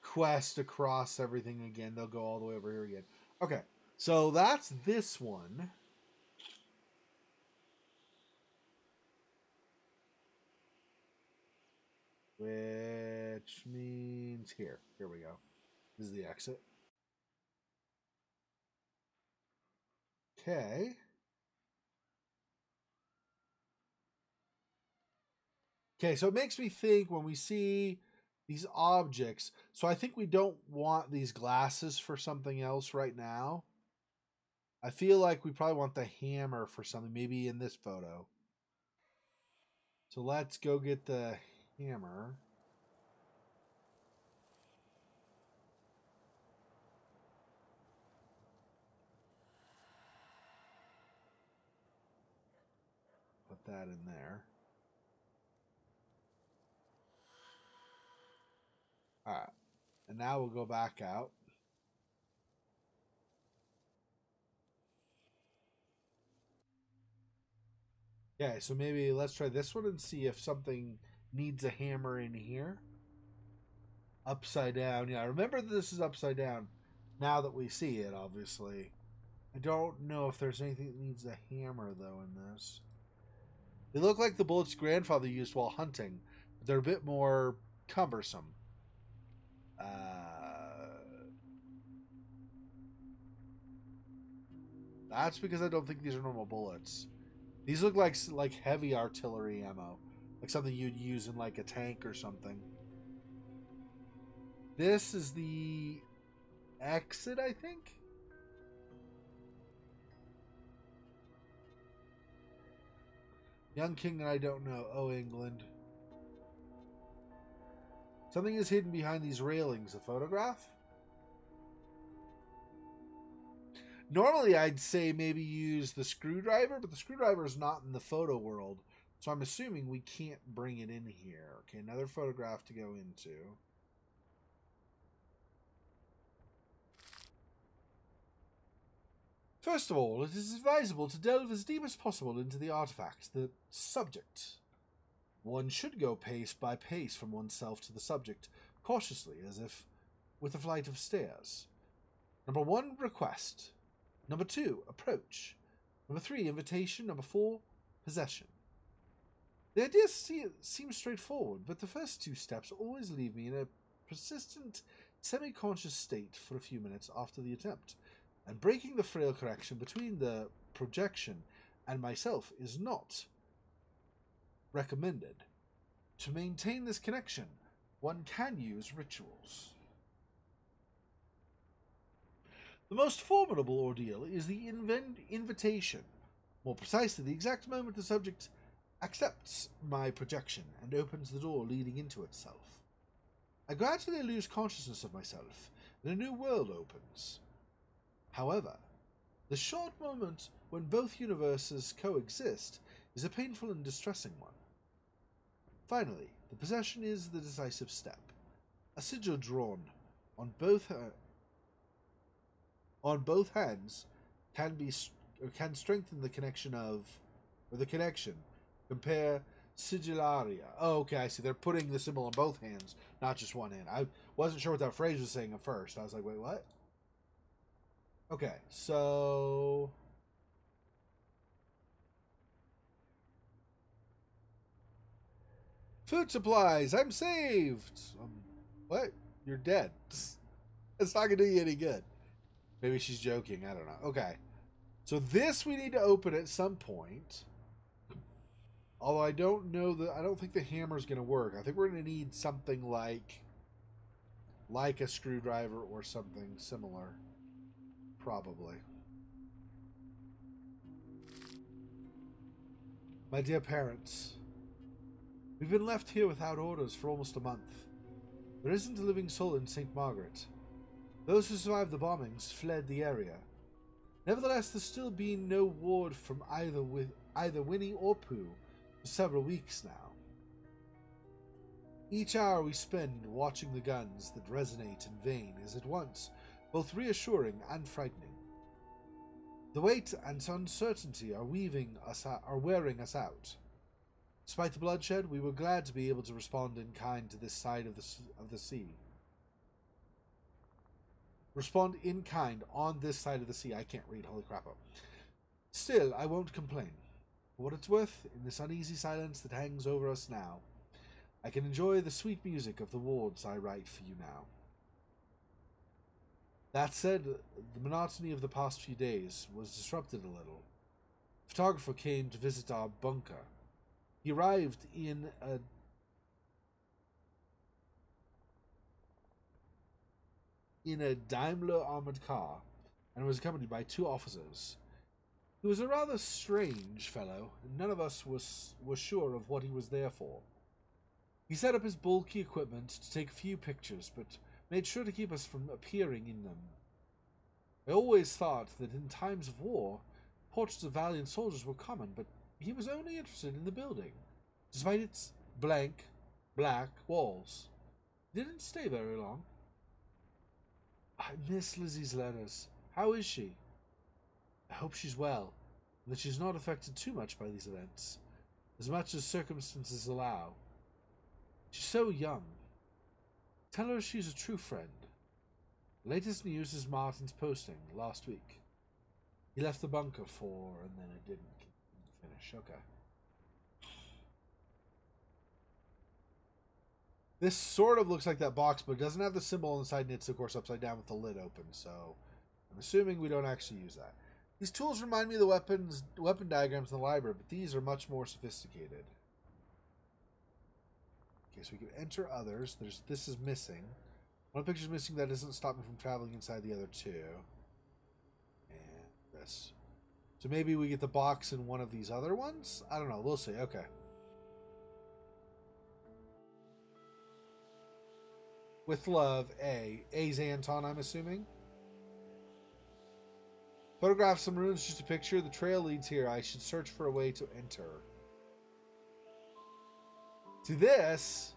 quest across everything again. They'll go all the way over here again. Okay. So that's this one. Which means here. Here we go. This is the exit. Okay. Okay, so it makes me think when we see these objects. So I think we don't want these glasses for something else right now. I feel like we probably want the hammer for something, maybe in this photo. So let's go get the hammer. Put that in there. All right. And now we'll go back out. Okay, so maybe let's try this one and see if something needs a hammer in here. Upside down. Yeah, remember this is upside down now that we see it, obviously. I don't know if there's anything that needs a hammer, though, in this. They look like the bullets grandfather used while hunting, but they're a bit more cumbersome. That's because I don't think these are normal bullets. These look like heavy artillery ammo, like something you'd use in like a tank or something. This is the exit, I think. Young king and I don't know. Oh, England. Something is hidden behind these railings. A photograph? Normally, I'd say maybe use the screwdriver, but the screwdriver is not in the photo world. So I'm assuming we can't bring it in here. Okay, another photograph to go into. First of all, it is advisable to delve as deep as possible into the artifact, the subject. One should go pace by pace from oneself to the subject, cautiously, as if with a flight of stairs. Number 1, request. Number 2, approach. Number 3, invitation. Number 4, possession. The idea seems straightforward, but the first 2 steps always leave me in a persistent, semi-conscious state for a few minutes after the attempt, and breaking the frail connection between the projection and myself is not recommended. To maintain this connection, one can use rituals. The most formidable ordeal is the invitation. More precisely, the exact moment the subject accepts my projection and opens the door leading into itself. I gradually lose consciousness of myself, and a new world opens. However, the short moment when both universes coexist is a painful and distressing one. Finally, the possession is the decisive step. A sigil drawn on both hands can strengthen the connection Compare sigillaria. Oh, okay, I see. They're putting the symbol on both hands, not just one hand. I wasn't sure what that phrase was saying at first. I was like, wait, what? Okay, so food supplies. I'm saved. What? You're dead. It's not gonna do you any good. Maybe she's joking. I don't know. Okay, so this we need to open at some point. Although I don't think the hammer's gonna work. I think we're gonna need something like a screwdriver or something similar. Probably. My dear parents, we've been left here without orders for almost a month. There isn't a living soul in St. Margaret. Those who survived the bombings fled the area. Nevertheless, there's still been no word from either Winnie or Pooh for several weeks now. Each hour we spend watching the guns that resonate in vain is at once both reassuring and frightening. The weight and uncertainty are wearing us out. Despite the bloodshed, we were glad to be able to respond in kind to this side of the sea. Respond in kind on this side of the sea. I can't read, holy crap. Still, I won't complain. For what it's worth, in this uneasy silence that hangs over us now, I can enjoy the sweet music of the wards I write for you now. That said, the monotony of the past few days was disrupted a little. The photographer came to visit our bunker. He arrived in a Daimler armored car and was accompanied by 2 officers. He was a rather strange fellow, and none of us were sure of what he was there for. He set up his bulky equipment to take a few pictures, but made sure to keep us from appearing in them. I always thought that in times of war, portraits of valiant soldiers were common, but he was only interested in the building, despite its blank, black walls. He didn't stay very long. I miss Lizzie's letters. How is she? I hope she's well, and that she's not affected too much by these events, as much as circumstances allow. She's so young. Tell her she's a true friend. The latest news is Martin's posting last week. He left the bunker for, and then it didn't finish. Okay. This sort of looks like that box, but it doesn't have the symbol on the side, and it's, of course, upside down with the lid open, so I'm assuming we don't actually use that. These tools remind me of the weapon diagrams in the library, but these are much more sophisticated. Okay, so we can enter others. This is missing. One picture's missing. That doesn't stop me from traveling inside the other 2. And this. So maybe we get the box in one of these other ones? I don't know. We'll see. Okay. With love, A. A's Anton, I'm assuming. Photograph some ruins, just a picture. The trail leads here. I should search for a way to enter. To this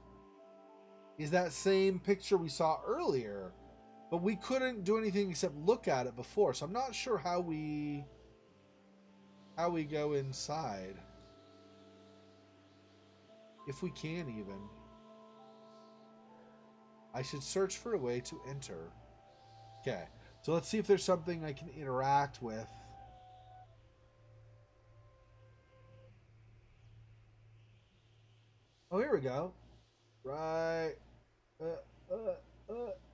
is that same picture we saw earlier, but we couldn't do anything except look at it before, so I'm not sure how we go inside. If we can even. I should search for a way to enter. Okay, so let's see if there's something I can interact with. Oh, here we go. Right.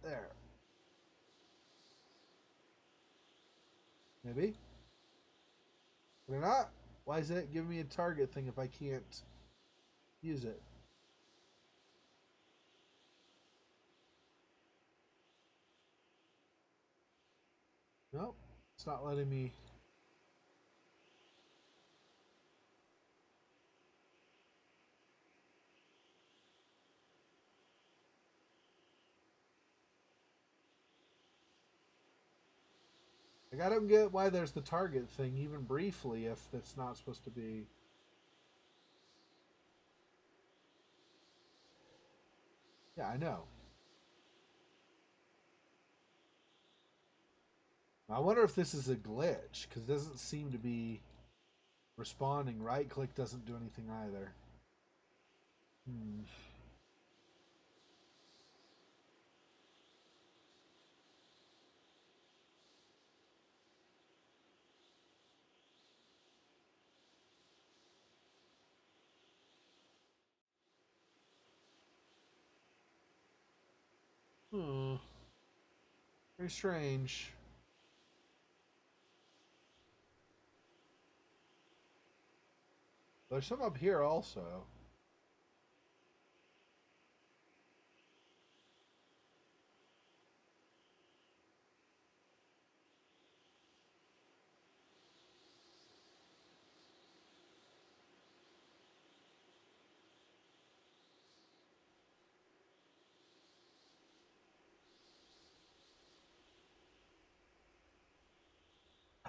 There. Maybe? Or not? Why is it giving me a target thing if I can't use it? Nope. It's not letting me. Like, I don't get why there's the target thing, even briefly, if it's not supposed to be. Yeah, I know. I wonder if this is a glitch, because it doesn't seem to be responding. Right click doesn't do anything either. Very strange. There's some up here also.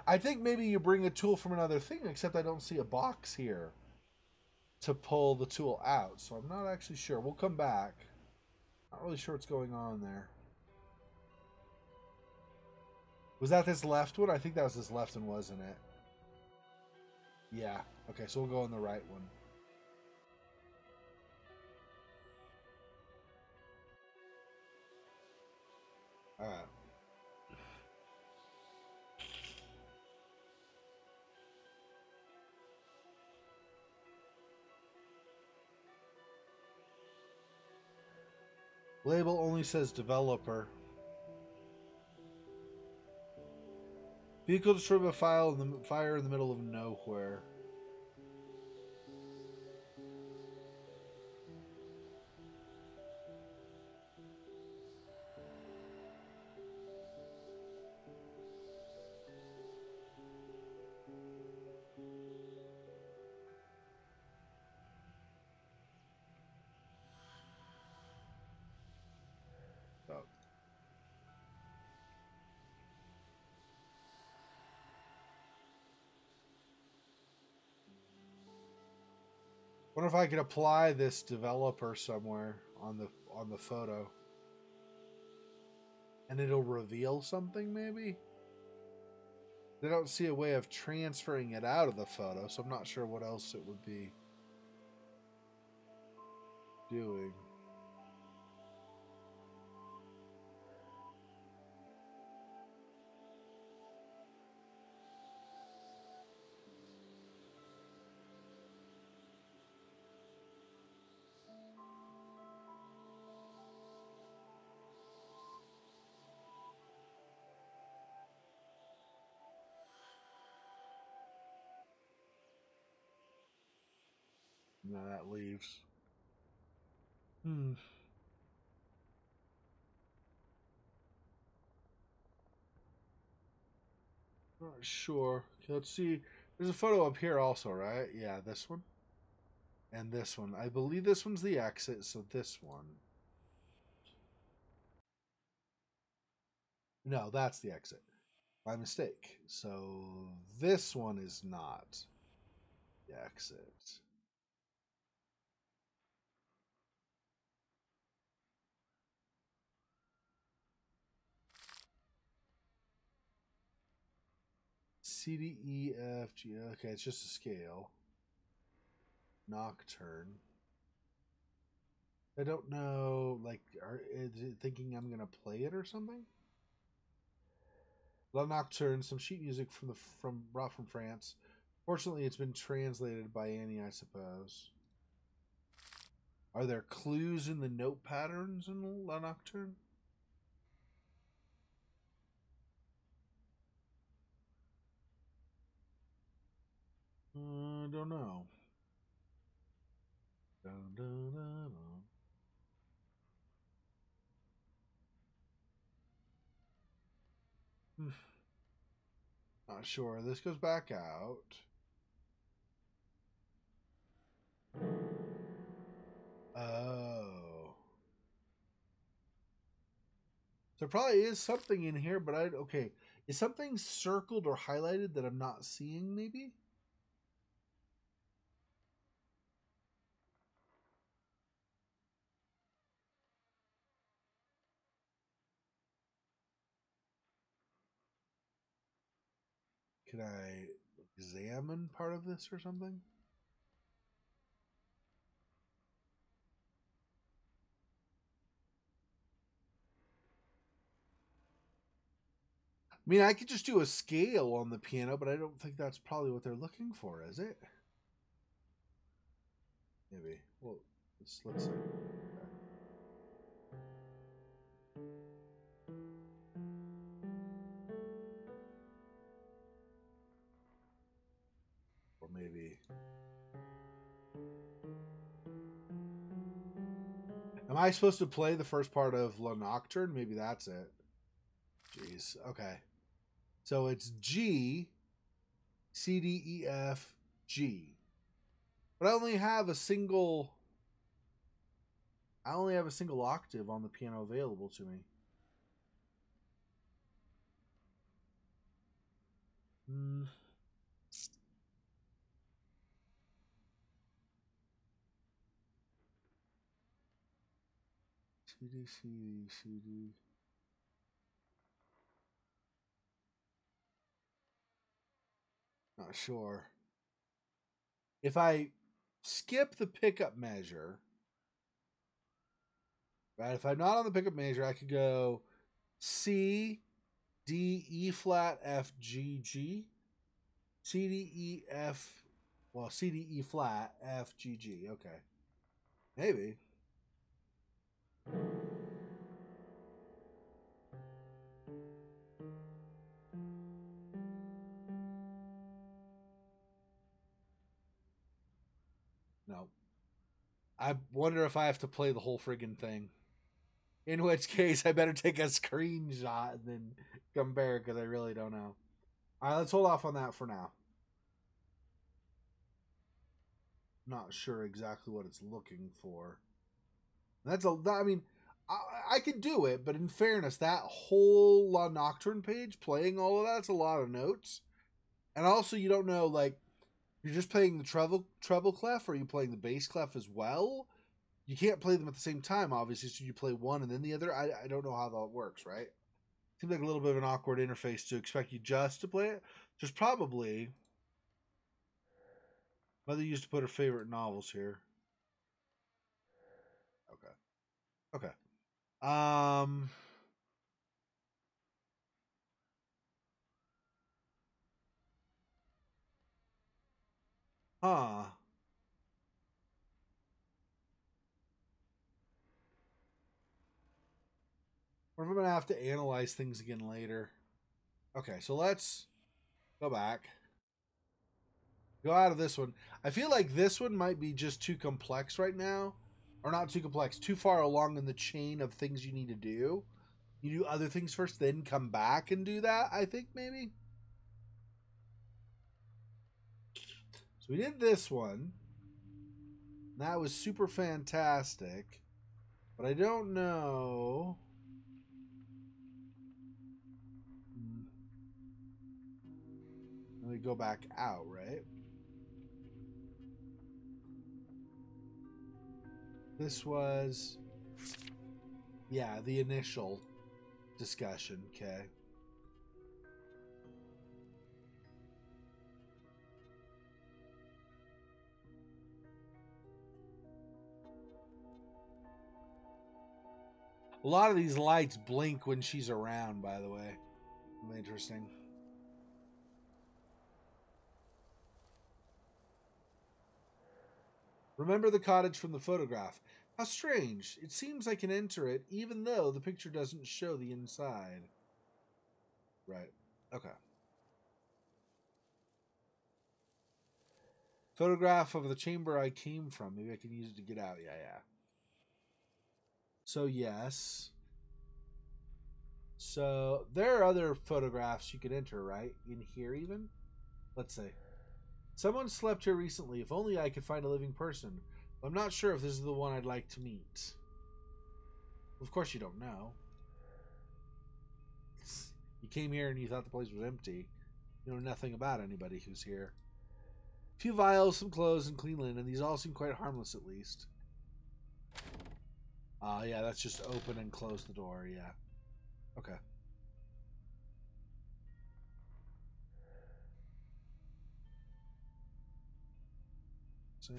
I think maybe you bring a tool from another thing, except I don't see a box here to pull the tool out, so I'm not actually sure. We'll come back. Not really sure what's going on there. Was that this left one? I think that was this left one, wasn't it? Yeah. Okay, so we'll go on the right one. Alright. Label only says developer. Vehicle destroyed by fire in the middle of nowhere. Oh. Wonder if I could apply this developer somewhere on the photo, and it'll reveal something. Maybe I don't see a way of transferring it out of the photo, so I'm not sure what else it would be doing. No, that leaves. Not sure. Okay, let's see. There's a photo up here also, right? Yeah, this one. And this one. I believe this one's the exit, so this one. No, that's the exit. My mistake. So this one is not the exit. C, D, E, F, G. Okay, it's just a scale. Nocturne. I don't know. Like, is it thinking I'm gonna play it or something? La Nocturne, some sheet music from brought from France. Fortunately, it's been translated by Annie, I suppose. Are there clues in the note patterns in La Nocturne? I don't know. Dun, dun, dun, dun. Not sure. This goes back out. Oh. There probably is something in here, but okay. Is something circled or highlighted that I'm not seeing, maybe? Can I examine part of this or something? I mean, I could just do a scale on the piano, but I don't think that's probably what they're looking for, is it? Maybe. Well, let's see. Okay. Or maybe. Am I supposed to play the first part of La Nocturne? Maybe that's it. Jeez. Okay. So it's G, C, D, E, F, G. But I only have a single. I only have a single octave on the piano available to me. Hmm. C, D, C, D, C, D. Not sure. If I skip the pickup measure, right? If I'm not on the pickup measure, I could go C, D, E flat, F, G, G, C, D, E, F. Well, C, D, E flat, F, G, G. Okay, maybe. No. I wonder if I have to play the whole friggin' thing. In which case, I better take a screenshot and then compare, because I really don't know. All right, let's hold off on that for now. Not sure exactly what it's looking for. I mean, I could do it, but in fairness, that whole La Nocturne page, playing all of that's a lot of notes. And also, you don't know, like, you're just playing the treble clef, or are you playing the bass clef as well? You can't play them at the same time, obviously, so you play one and then the other. I don't know how that works, right? Seems like a little bit of an awkward interface to expect you just to play it. There's probably... Mother used to put her favorite novels here. Okay. Huh. Or if I'm going to have to analyze things again later. Okay, so let's go back. Go out of this one. I feel like this one might be just too complex right now. Or not too complex, too far along in the chain of things you need to do. You do other things first, then come back and do that, I think, maybe. So we did this one. That was super fantastic. But I don't know... Let me go back out, right? This was... Yeah, the initial discussion, okay. A lot of these lights blink when she's around, by the way. Interesting. Remember the cottage from the photograph. How strange. It seems I can enter it even though the picture doesn't show the inside. Right. Okay. Photograph of the chamber I came from. Maybe I can use it to get out. Yeah. So, yes. So, there are other photographs you could enter, right? In here, even? Let's see. Someone slept here recently. If only I could find a living person. I'm not sure if this is the one I'd like to meet. Of course you don't know. You came here and you thought the place was empty. You know nothing about anybody who's here. A few vials, some clothes, and clean linen. These all seem quite harmless, at least. Yeah, that's just open and close the door, yeah. Okay. Same.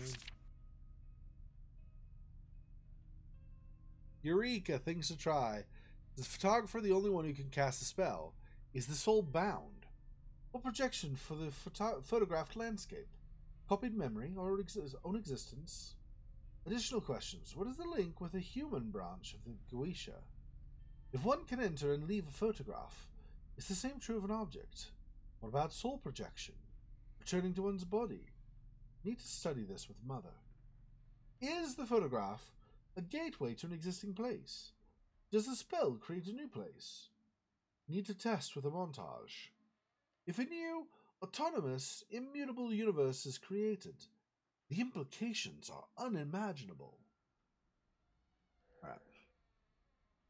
Eureka! Things to try. Is the photographer the only one who can cast a spell? Is the soul bound? What projection for the photographed landscape? Copied memory or own existence? Additional questions. What is the link with the human branch of the Goetia? If one can enter and leave a photograph, is the same true of an object? What about soul projection? Returning to one's body? Need to study this with Mother. Is the photograph a gateway to an existing place? Does the spell create a new place? Need to test with a montage. If a new, autonomous, immutable universe is created, the implications are unimaginable. All right.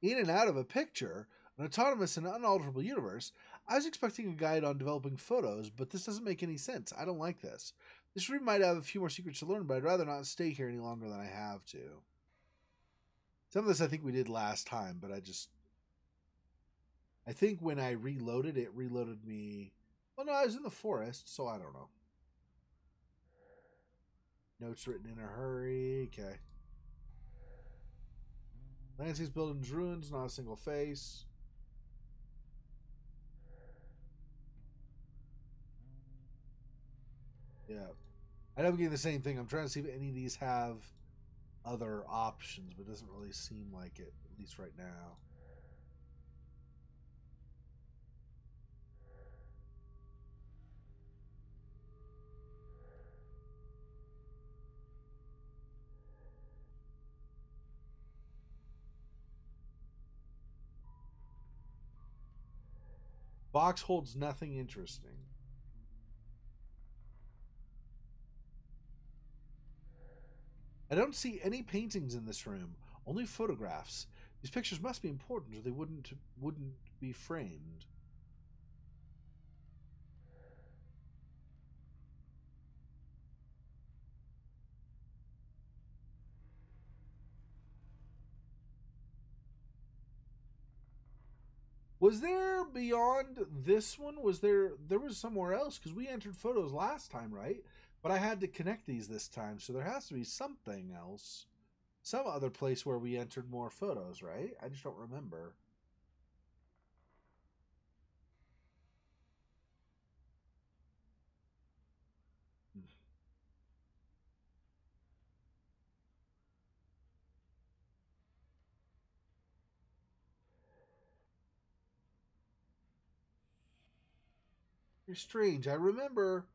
In and out of a picture, an autonomous and unalterable universe. I was expecting a guide on developing photos, but this doesn't make any sense. I don't like this. This room might have a few more secrets to learn, but I'd rather not stay here any longer than I have to. Some of this I think we did last time, but I think when I reloaded, it reloaded me. Well, no, I was in the forest, so I don't know. Notes written in a hurry. Okay. Landscape's buildings ruins, not a single face. Yeah. I know I'm getting the same thing. I'm trying to see if any of these have other options, but it doesn't really seem like it, at least right now. Box holds nothing interesting. I don't see any paintings in this room, only photographs. These pictures must be important or they wouldn't be framed. Was there beyond this one? There was somewhere else? Because we entered photos last time, right? But I had to connect these this time, so there has to be something else. Some other place where we entered more photos, right? I just don't remember. You're strange. I remember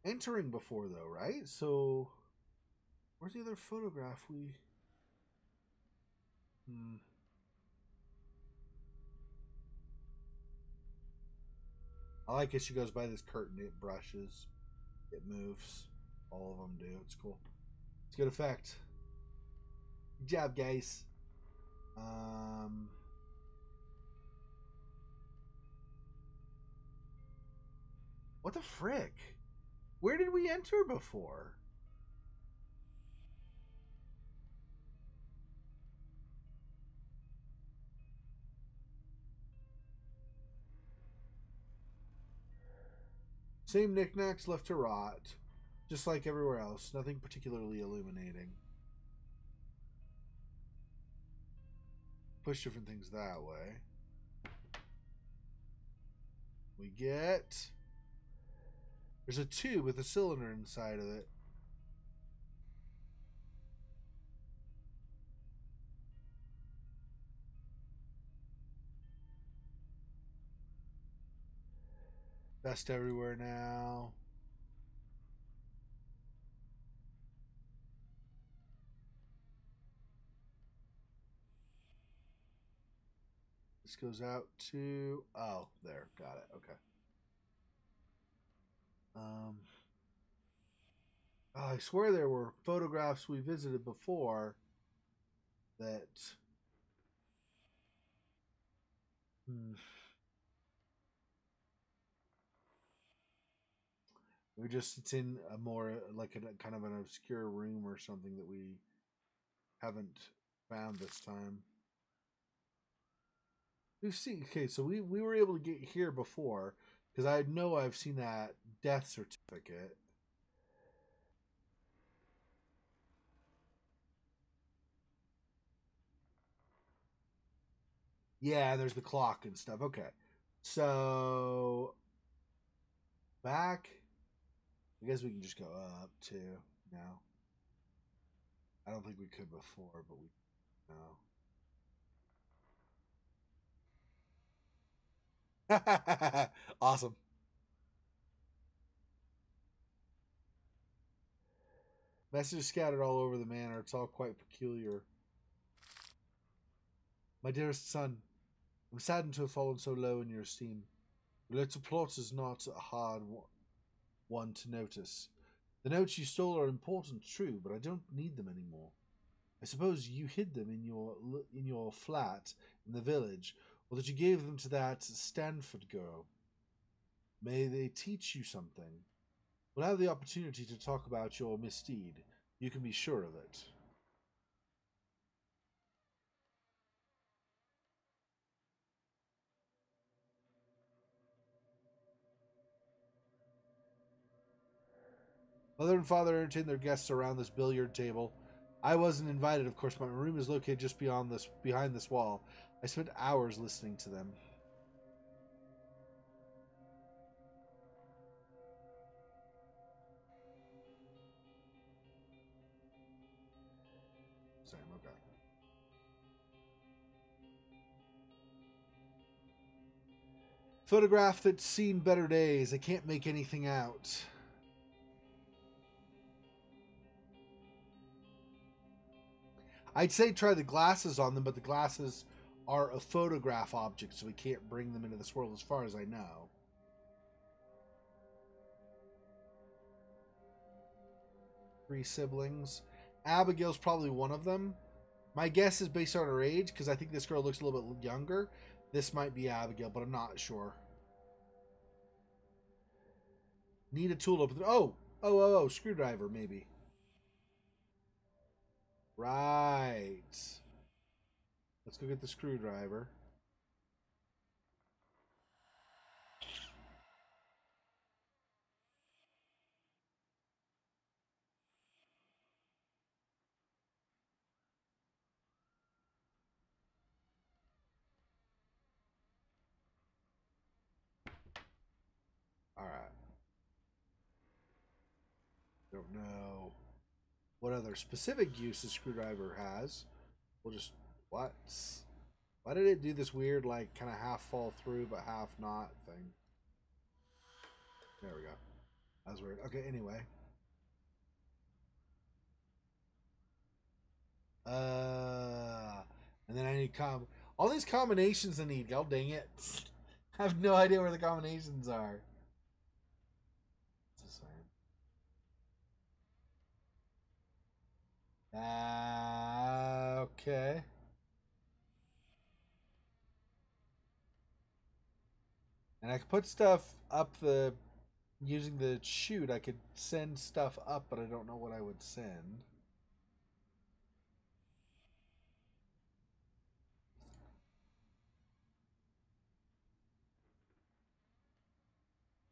entering before, though, right? So, where's the other photograph we... Hmm. I like it. She goes by this curtain. It brushes. It moves. All of them do. It's cool. It's a good effect. Good job, guys. What the frick? Where did we enter before? Same knickknacks left to rot. Just like everywhere else. Nothing particularly illuminating. Push different things that way. We get... There's a tube with a cylinder inside of it. Dust everywhere now. This goes out to... Oh, there. Got it. Okay. Oh, I swear there were photographs we visited before that... We just, it's in a more, like a kind of an obscure room or something that we haven't found this time. We've seen, okay, so we were able to get here before, because I know I've seen that death certificate. Yeah, there's the clock and stuff. Okay. So, back, I guess we can just go up too now. I don't think we could before, but we now. Awesome. Messages scattered all over the manor. It's all quite peculiar. My dearest son, I'm saddened to have fallen so low in your esteem. The little plot is not a hard one to notice. The notes you stole are important, true, but I don't need them anymore. I suppose you hid them in your flat in the village, or that you gave them to that Stanford girl. May they teach you something. We'll have the opportunity to talk about your misdeed. You can be sure of it. Mother and father entertained their guests around this billiard table. I wasn't invited, of course. My room is located just behind this wall. I spent hours listening to them. Same, okay. Photograph that's seen better days. I can't make anything out. I'd say try the glasses on them, but the glasses are a photograph object, so we can't bring them into this world as far as I know. 3 siblings. Abigail's probably one of them. My guess is based on her age, because I think this girl looks a little bit younger. This might be Abigail, but I'm not sure. Need a tool to open the... Oh, screwdriver, maybe. Right. Let's go get the screwdriver. Alright. Don't know what other specific use the screwdriver has. We'll just... What? Why did it do this weird, like, kind of half fall through but half not thing? There we go. That was weird. Okay, anyway. And then I need all these combinations I need. God dang it. I have no idea where the combinations are. Okay. And I could put stuff up the... Using the chute, I could send stuff up, but I don't know what I would send.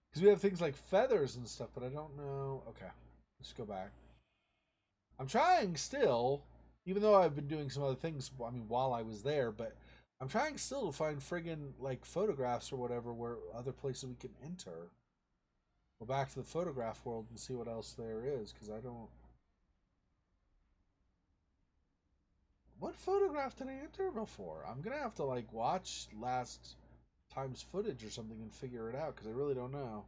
Because we have things like feathers and stuff, but I don't know. Okay, let's go back. I'm trying still, even though I've been doing some other things, I mean, while I was there, but I'm trying still to find friggin' like photographs or whatever where other places we can enter. Go back to the photograph world and see what else there is, because I don't... What photograph did I enter before? I'm gonna have to like watch last time's footage or something and figure it out, because I really don't know.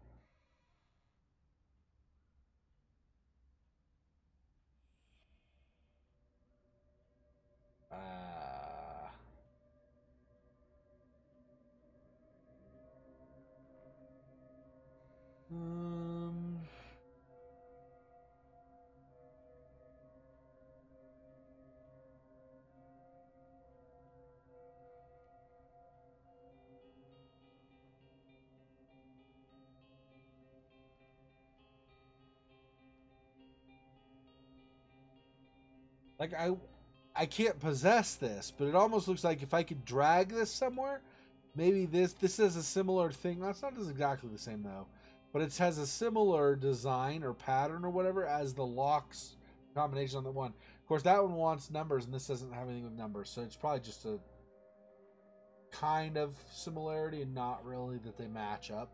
Um, like I can't possess this, but it almost looks like if I could drag this somewhere, maybe this is a similar thing. That's not exactly the same though, but it has a similar design or pattern or whatever as the locks combination on the one. Of course, that one wants numbers, and this doesn't have anything with numbers, so it's probably just a kind of similarity and not really that they match up.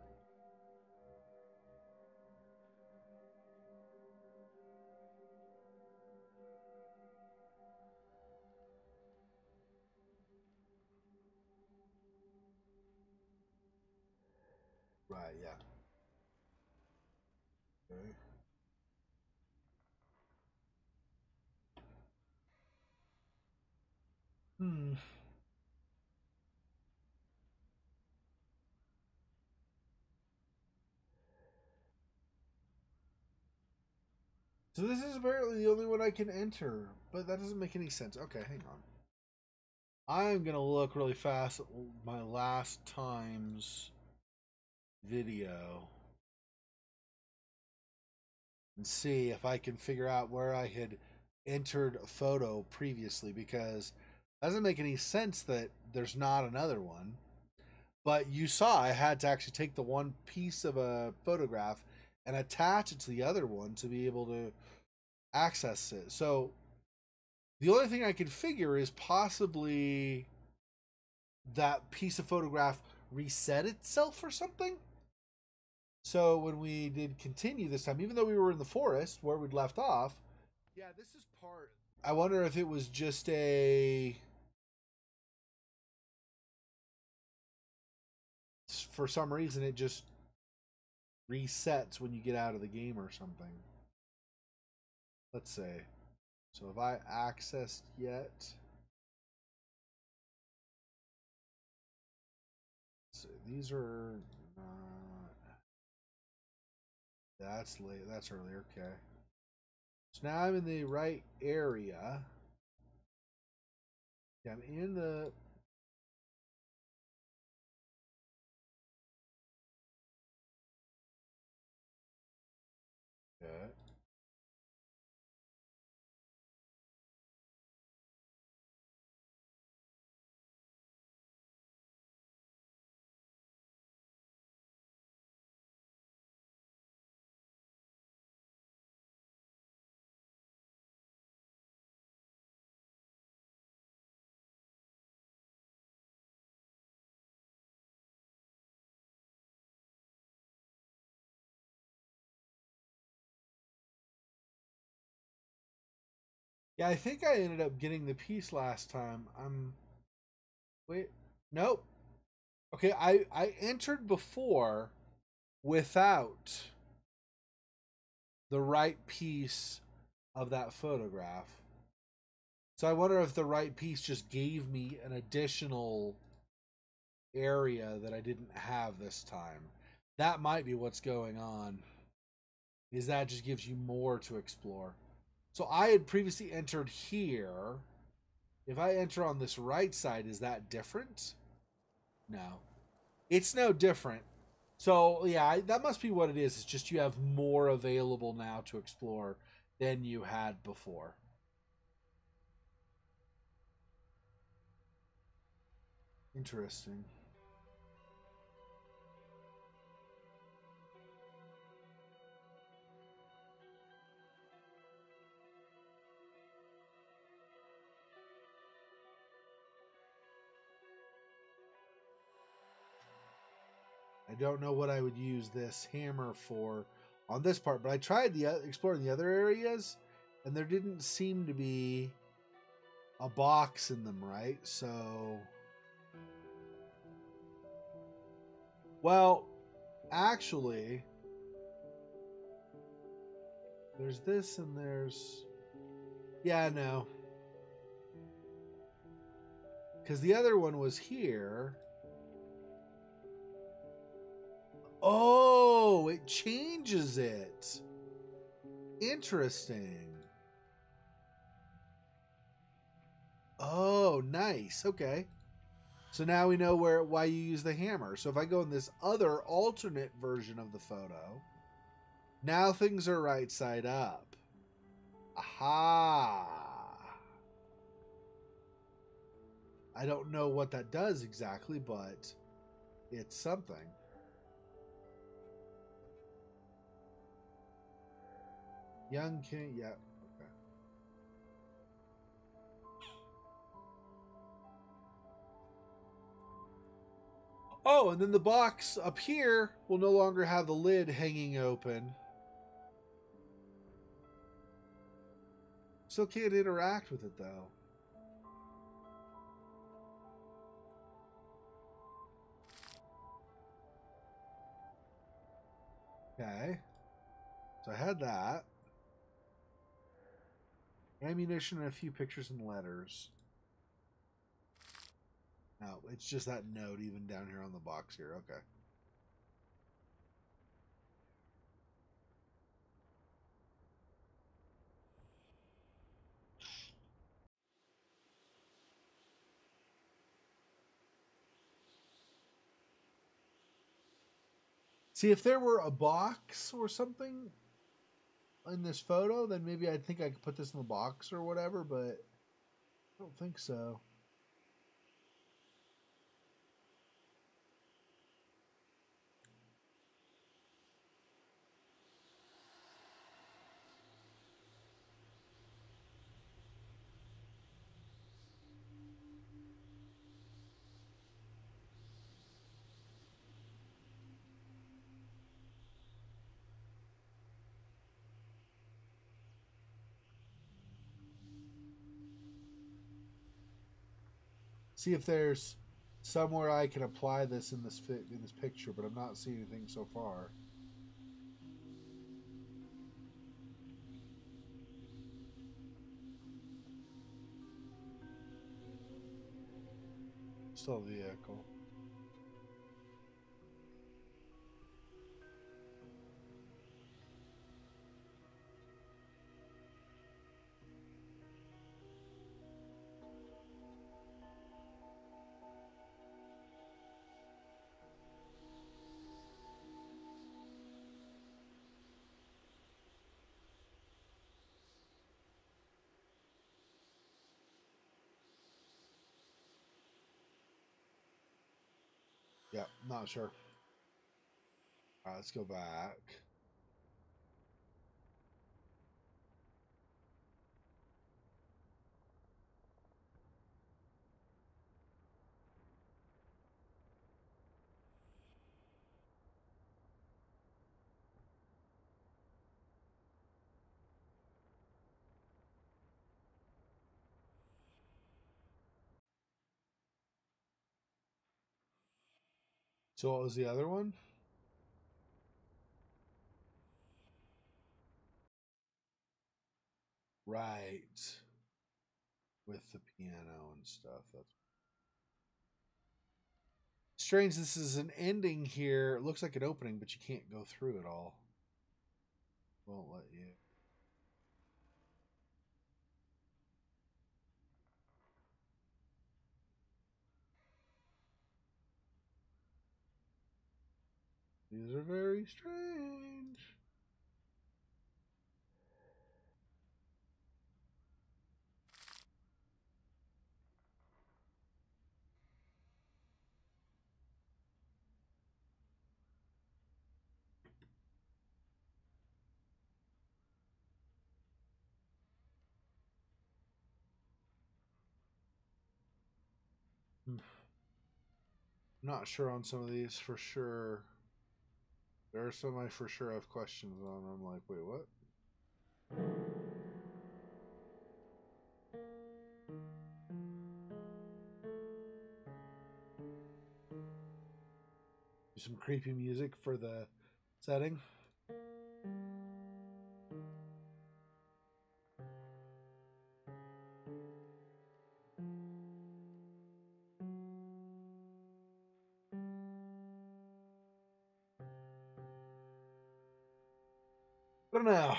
Right, yeah. Okay. Hmm. So this is apparently the only one I can enter, but that doesn't make any sense. Okay, hang on. I'm gonna look really fast at my last time's video and see if I can figure out where I had entered a photo previously, because it doesn't make any sense that there's not another one. But you saw I had to actually take the one piece of a photograph and attach it to the other one to be able to access it. So the only thing I can figure is possibly that piece of photograph reset itself or something. So when we did continue this time, even though we were in the forest where we'd left off, yeah, this is part. I wonder if it was just a... For some reason, it just resets when you get out of the game or something. Let's see. So have I accessed yet? Let's see. These are not... That's late. That's earlier. Okay. So now I'm in the right area. Yeah, I'm in the... Okay. Yeah, I think I ended up getting the piece last time. Wait. Nope. Okay, I entered before without the right piece of that photograph. So I wonder if the right piece just gave me an additional area that I didn't have this time. That might be what's going on. Is that just gives you more to explore. So I had previously entered here. If I enter on this right side, is that different? No. It's no different. So, yeah, that must be what it is. It's just you have more available now to explore than you had before. Interesting. I don't know what I would use this hammer for on this part, but I tried exploring the other areas, and there didn't seem to be a box in them, right? So, well, actually, there's this and there's, yeah, no, because the other one was here. Oh, it changes it. Interesting. Oh, nice. Okay. So now we know why you use the hammer. So if I go in this other alternate version of the photo, now things are right side up. Aha. I don't know what that does exactly, but it's something. Young king, yeah. Okay. Oh, and then the box up here will no longer have the lid hanging open. Still can't interact with it though. Okay. So I had that. Ammunition and a few pictures and letters. No, it's just that note even down here on the box here. Okay. See, if there were a box or something in this photo, then maybe I'd think I could put this in the box or whatever, but I don't think so. See if there's somewhere I can apply this in this picture, but I'm not seeing anything so far. Still vehicle. Yeah, not sure. All right, let's go back. So what was the other one? Right. With the piano and stuff. That's strange. This is an ending here. It looks like an opening, but you can't go through it all. Won't let you. These are very strange. Not sure on some of these for sure. There are some I for sure have questions on. I'm like, wait, what? Do some creepy music for the setting. I don't know.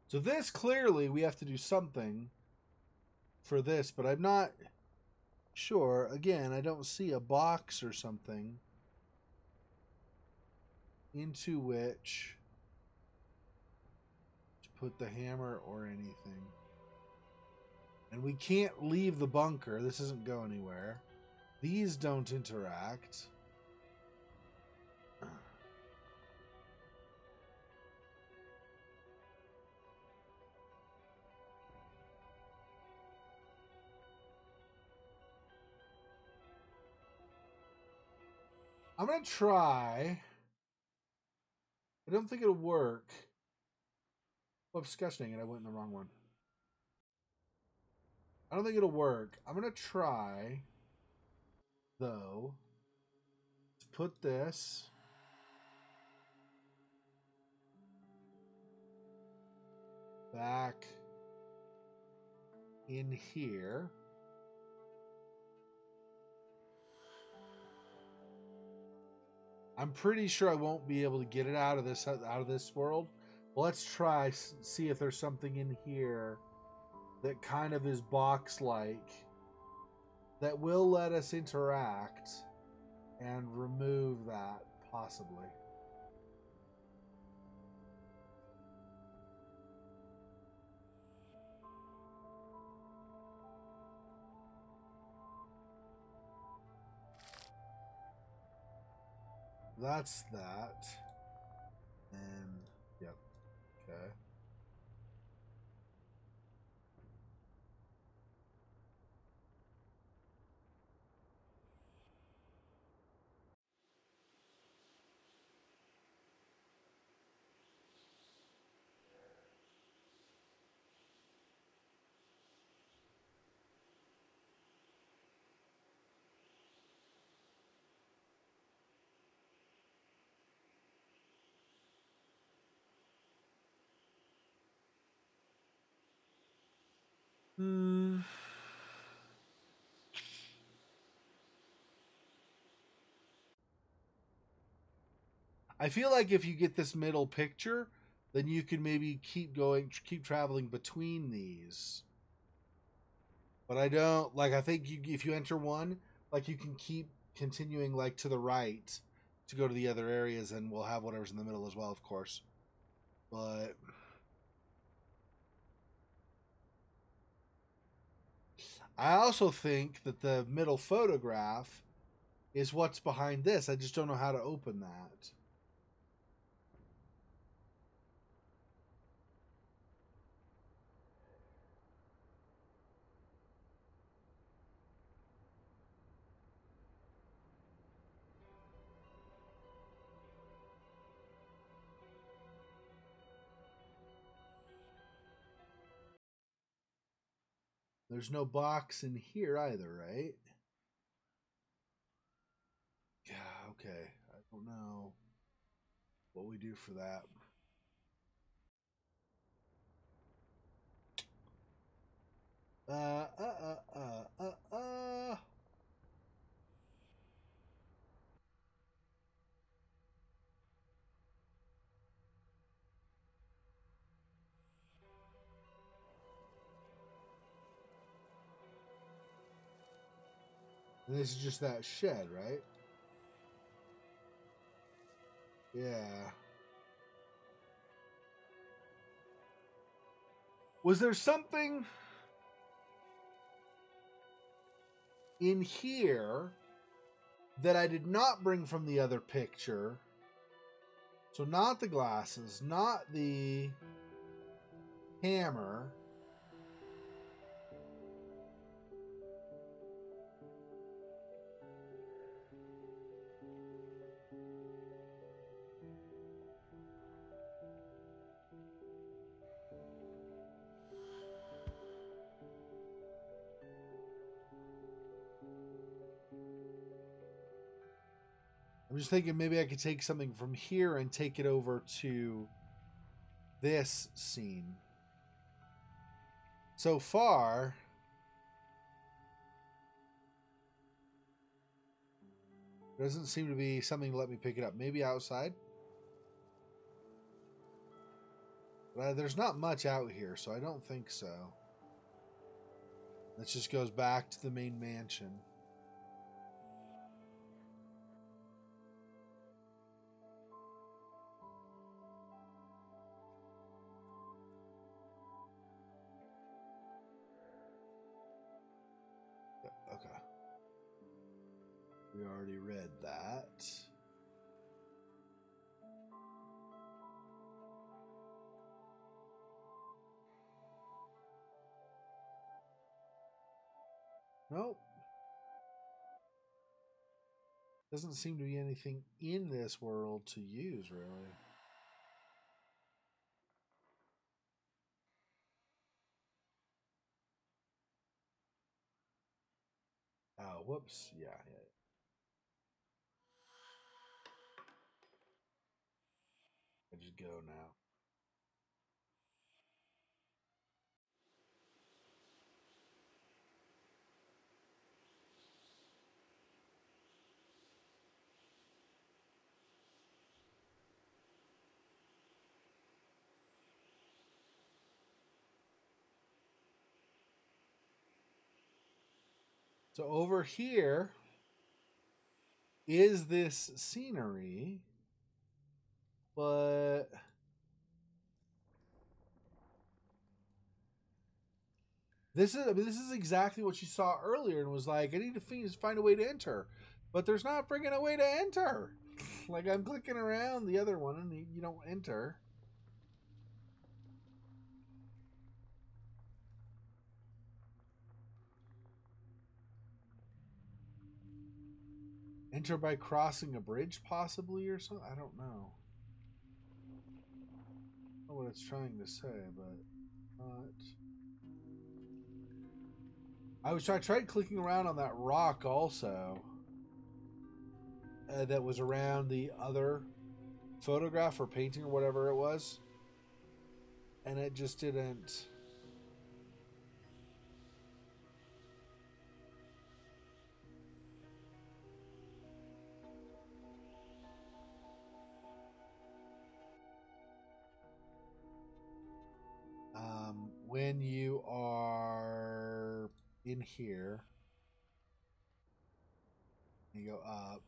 So this clearly we have to do something for this, but I'm not sure. Again, I don't see a box or something into which to put the hammer or anything. And we can't leave the bunker. This doesn't go anywhere. These don't interact. I'm going to try. I don't think it'll work. Oh, disgusting, and I went in the wrong one. I don't think it'll work. I'm going to try, though, to put this back in here. I'm pretty sure I won't be able to get it out of this world. Well, let's try see if there's something in here that kind of is box-like that will let us interact and remove that possibly. That's that. And yep. Okay. Hmm. I feel like if you get this middle picture, then you can maybe keep traveling between these. But I don't like. I think if you enter one, like you can keep continuing like to the right, to go to the other areas, and we'll have whatever's in the middle as well, of course. But I also think that the middle photograph is what's behind this. I just don't know how to open that. There's no box in here either, right? Yeah, okay. I don't know what we do for that. Uh, uh, uh, uh, uh, uh. And this is just that shed, right? Yeah. Was there something in here that I did not bring from the other picture? So not the glasses, not the hammer. I'm just thinking maybe I could take something from here and take it over to this scene. So far, there doesn't seem to be something to let me pick it up. Maybe outside? But there's not much out here, so I don't think so. That just goes back to the main mansion. Okay. We already read that. Nope. Doesn't seem to be anything in this world to use, really. Oh, whoops. Yeah. I just go now. So over here is this scenery, but this is exactly what you saw earlier and was like, I need to find a way to enter. But there's not friggin' a way to enter. Like, I'm clicking around the other one and you don't enter. Enter by crossing a bridge, possibly, or something? I don't know. I don't know what it's trying to say, but not. I tried clicking around on that rock also. That was around the other photograph or painting or whatever it was. And it just didn't. When you are in here, you go up.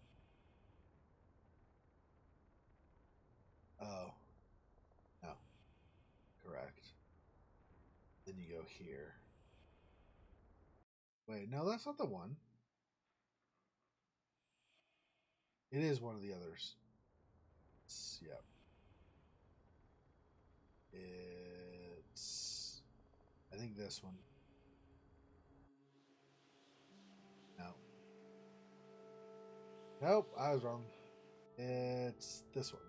Oh, no. Correct. Then you go here. Wait, no, that's not the one. It is one of the others. Yep. It's... I think this one. No. Nope, I was wrong. It's this one.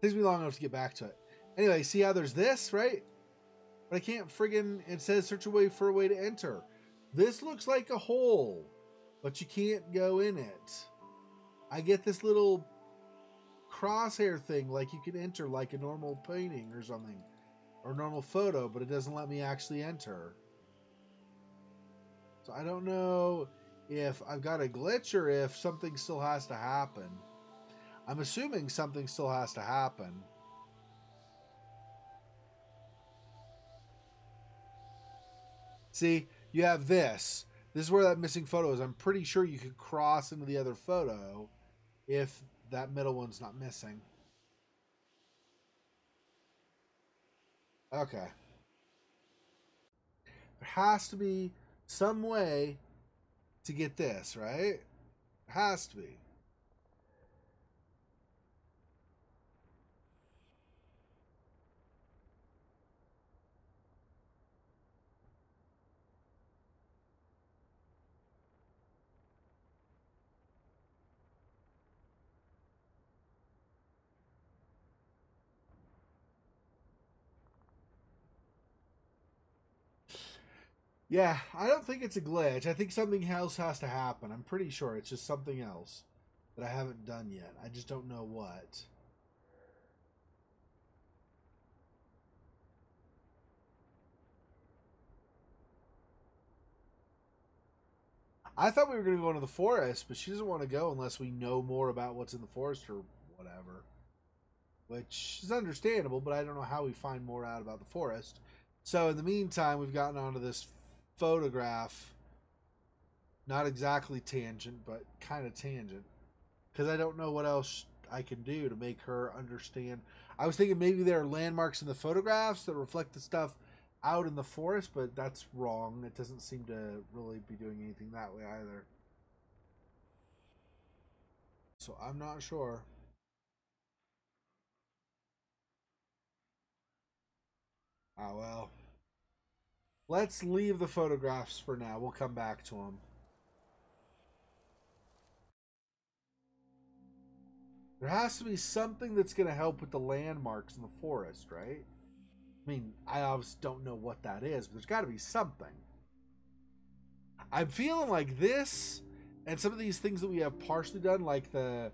Takes me long enough to get back to it. Anyway, see how there's this, right? But I can't friggin'... It says search a way for a way to enter. This looks like a hole, but you can't go in it. I get this little crosshair thing like you can enter like a normal painting or something. Or a normal photo, but it doesn't let me actually enter. So I don't know if I've got a glitch or if something still has to happen. I'm assuming something still has to happen. See, you have this. This is where that missing photo is. I'm pretty sure you could cross into the other photo if that middle one's not missing. Okay. There has to be some way to get this, right? There has to be. Yeah, I don't think it's a glitch. I think something else has to happen. I'm pretty sure it's just something else that I haven't done yet. I just don't know what. I thought we were going to go into the forest, but she doesn't want to go unless we know more about what's in the forest or whatever. Which is understandable, but I don't know how we find more out about the forest. So in the meantime, we've gotten onto this photograph. Not exactly tangent, but kind of tangent. Because I don't know what else I can do to make her understand. I was thinking maybe there are landmarks in the photographs that reflect the stuff out in the forest, but that's wrong. It doesn't seem to really be doing anything that way either. So I'm not sure. Oh well. Let's leave the photographs for now. We'll come back to them. There has to be something that's going to help with the landmarks in the forest, right? I mean, I obviously don't know what that is, but there's got to be something. I'm feeling like this and some of these things that we have partially done, like the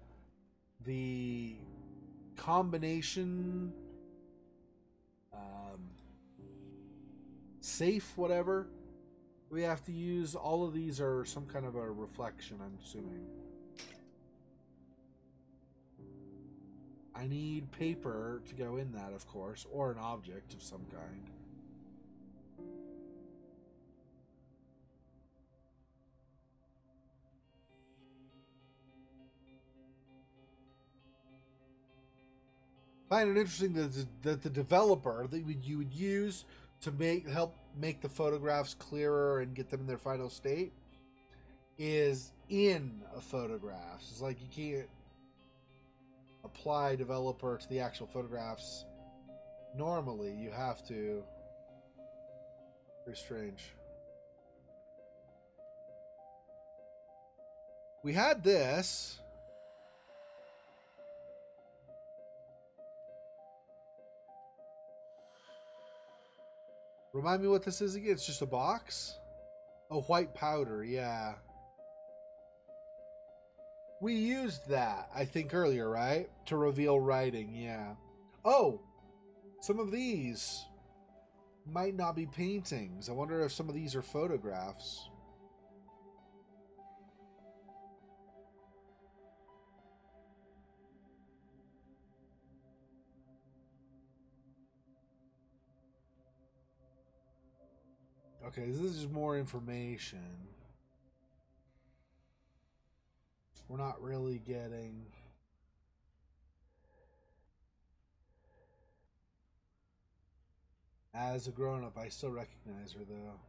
combination safe whatever we have to use, all of these are some kind of a reflection, I'm assuming. I need paper to go in that, of course, or an object of some kind. I find it interesting that the developer that you would use to help make the photographs clearer and get them in their final state is in a photograph. It's like you can't apply developer to the actual photographs normally. You have to. Very strange. We had this. Remind me what this is again. It's just a box? Oh, white powder, yeah. We used that, I think, earlier, right? To reveal writing, yeah. Oh, some of these might not be paintings. I wonder if some of these are photographs. Okay, this is just more information. We're not really getting... As a grown-up, I still recognize her, though.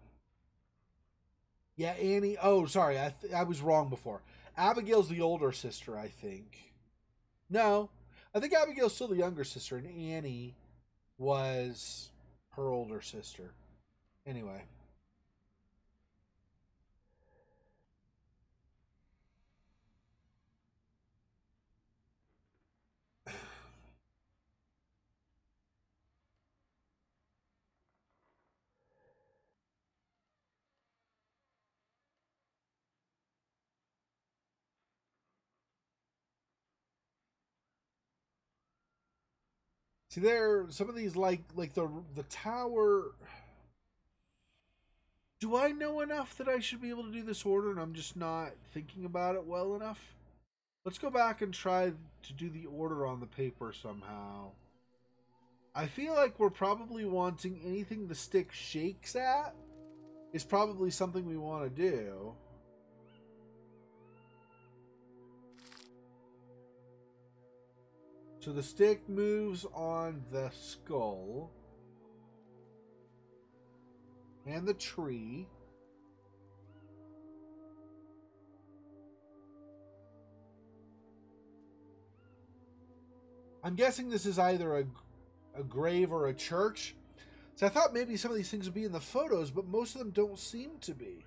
Yeah, Annie. Oh, sorry. I was wrong before. Abigail's the older sister, I think. No, I think Abigail's still the younger sister, and Annie was her older sister. Anyway. See, there some of these like the tower. Do I know enough that I should be able to do this order, and I'm just not thinking about it well enough? Let's go back and try to do the order on the paper somehow. I feel like we're probably wanting anything the stick shakes at is probably something we want to do. So the stick moves on the skull and the tree. I'm guessing this is either a grave or a church. So I thought maybe some of these things would be in the photos, but most of them don't seem to be.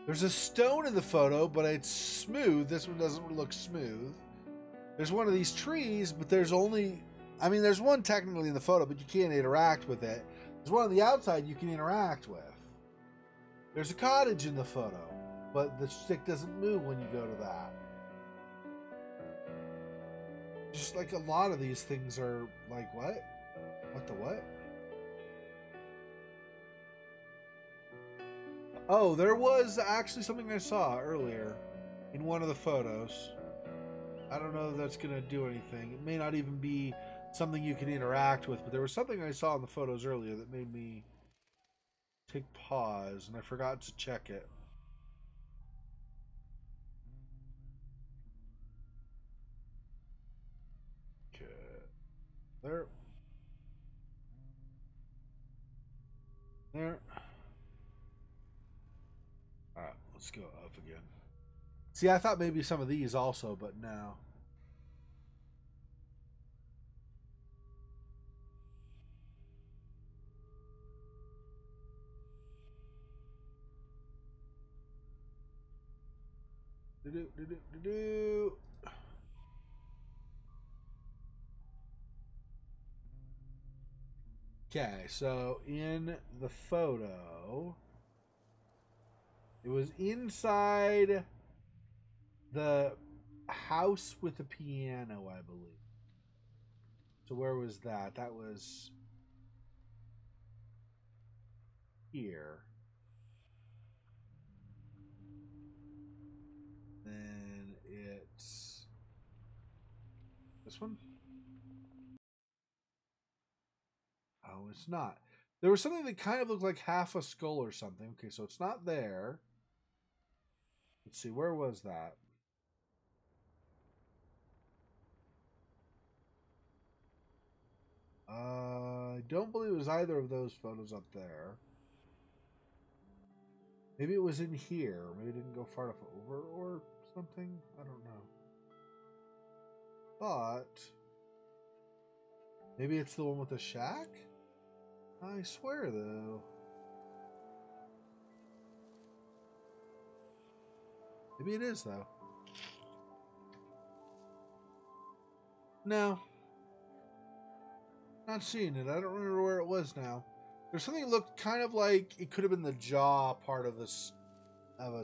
There's a stone in the photo, but it's smooth. This one doesn't look smooth. There's one of these trees, but there's only... I mean, there's one technically in the photo, but you can't interact with it. There's one on the outside you can interact with. There's a cottage in the photo, but the stick doesn't move when you go to that. Just like a lot of these things are like, what? What the what? Oh, there was actually something I saw earlier in one of the photos. I don't know if that's going to do anything. It may not even be something you can interact with, but there was something I saw in the photos earlier that made me take pause, and I forgot to check it. Okay. There. There. Alright, let's go up again. See, I thought maybe some of these also, but no. Do-do-do-do-do-do. Okay, so in the photo, it was inside the house with a piano, I believe. So where was that? That was here. Then it's this one. Oh, it's not. There was something that kind of looked like half a skull or something. Okay, so it's not there. Let's see, where was that? I don't believe it was either of those photos up there. Maybe it was in here. Maybe it didn't go far enough over or something. I don't know. But maybe it's the one with the shack? I swear, though. Maybe it is, though. No. Not seeing it. I don't remember where it was now. There's something that looked kind of like it could have been the jaw part of this of a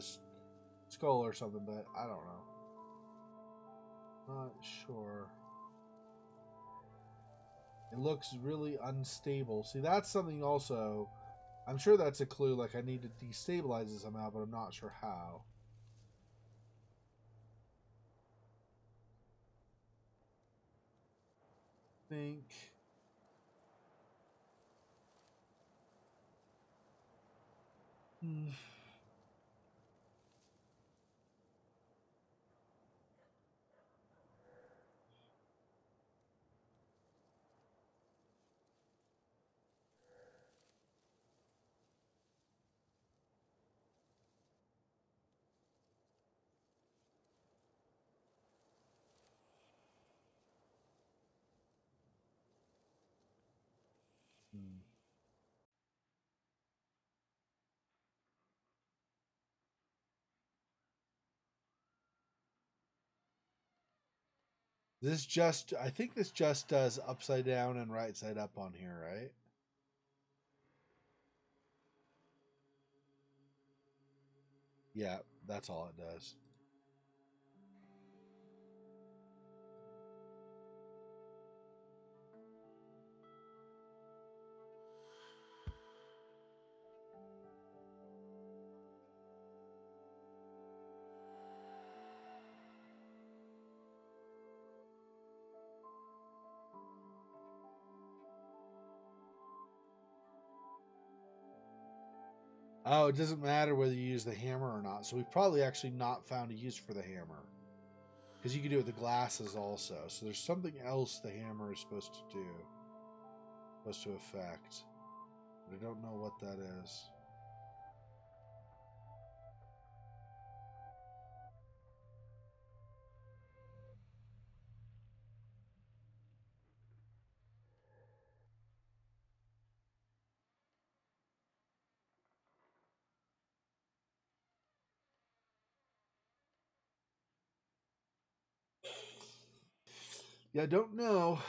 skull or something, but I don't know. Not sure. It looks really unstable. See, that's something also. I'm sure that's a clue. Like I need to destabilize it somehow, but I'm not sure how. Think. This just, I think this just does upside down and right side up on here, right? Yeah, that's all it does. Oh, it doesn't matter whether you use the hammer or not. So we've probably actually not found a use for the hammer. Because you can do it with the glasses also. So there's something else the hammer is supposed to do. Supposed to affect. But I don't know what that is. Yeah, I don't know.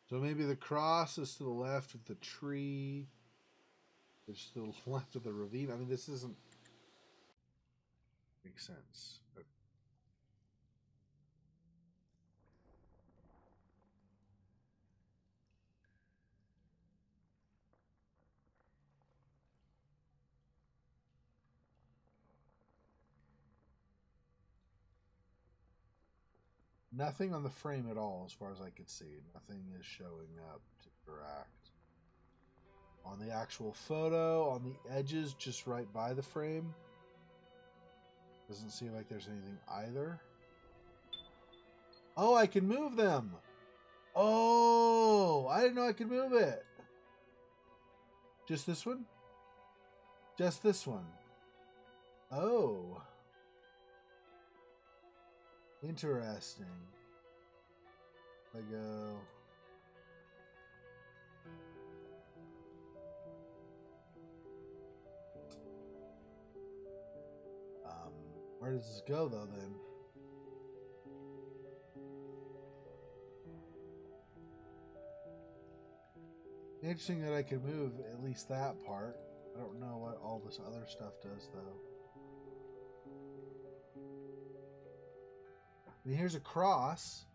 So maybe the cross is to the left of the tree. It's to the left of the ravine. I mean, this doesn't make sense. Nothing on the frame at all, as far as I could see. Nothing is showing up to interact. On the actual photo, on the edges, just right by the frame, doesn't seem like there's anything either. Oh, I can move them. Oh, I didn't know I could move it. Just this one? Just this one. Oh. Interesting. I go. Where does this go though then? Interesting that I could move at least that part. I don't know what all this other stuff does though. I mean, here's a cross,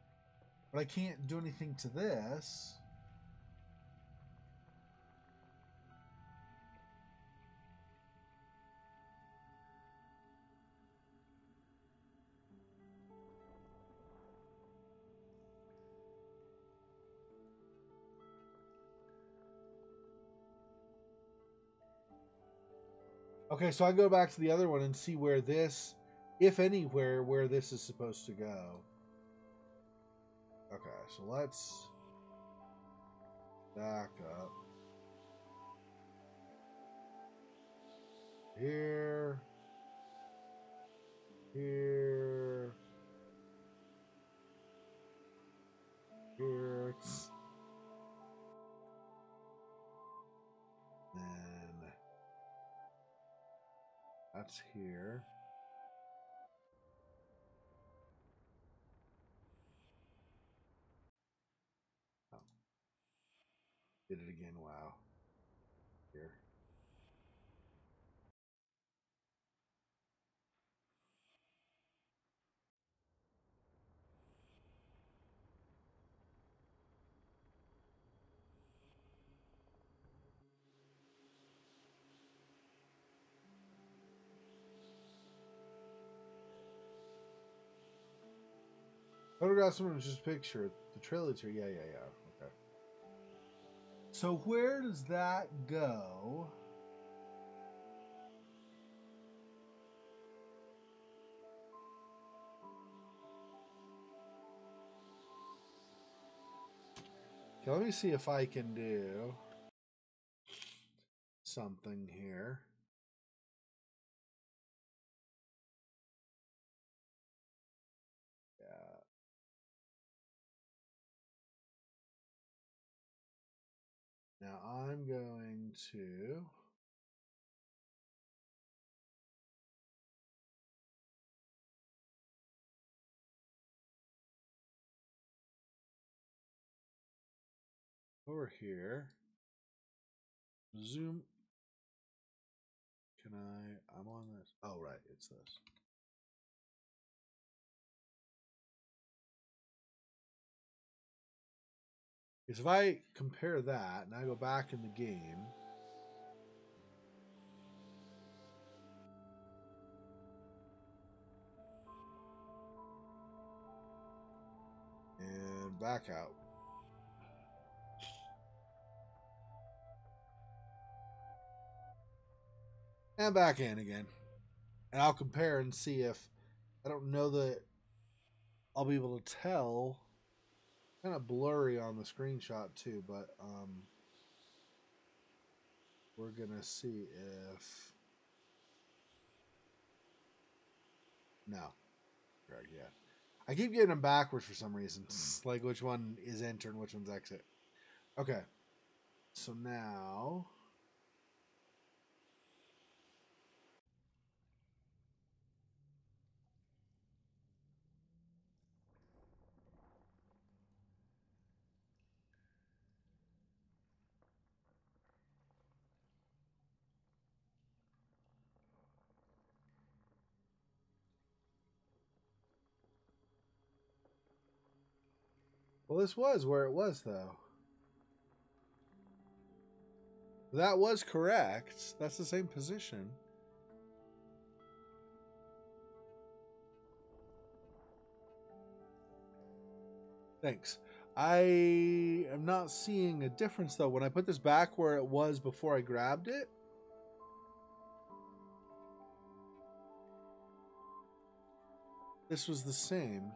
but I can't do anything to this. Okay, so I go back to the other one and see where this, if anywhere, where this is supposed to go. Okay, so let's back up. Here. Here. Here. Then that's here. Oh. Did it again, wow. Here. Photograph someone with just a picture. The trilogy. Yeah. Okay. So where does that go? Okay, let me see if I can do. something here. Yeah. Now I'm going to over here. Zoom. Can I'm on this. Oh, right. It's this. Because if I compare that and I go back in the game, and back out. And back in again. And I'll compare and see if I don't know that I'll be able to tell. Kind of blurry on the screenshot too, but we're gonna see if no. Correct, yeah. I keep getting them backwards for some reason. Like which one is enter and which one's exit. Okay. So now well, this was where it was though. That was correct. That's the same position. Thanks. I am not seeing a difference though. When I put this back where it was before I grabbed it, this was the same.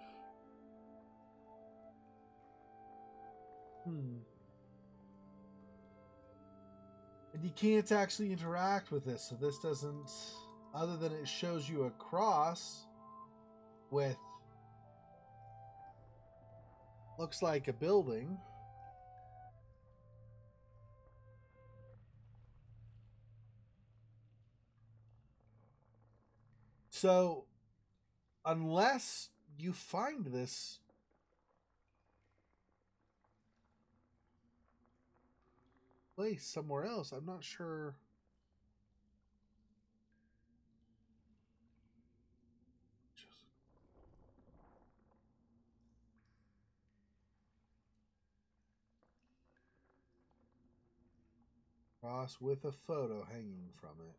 And you can't actually interact with this, so this doesn't, other than it shows you a cross with, looks like a building. So, unless you find this place somewhere else, I'm not sure. Cross with a photo hanging from it,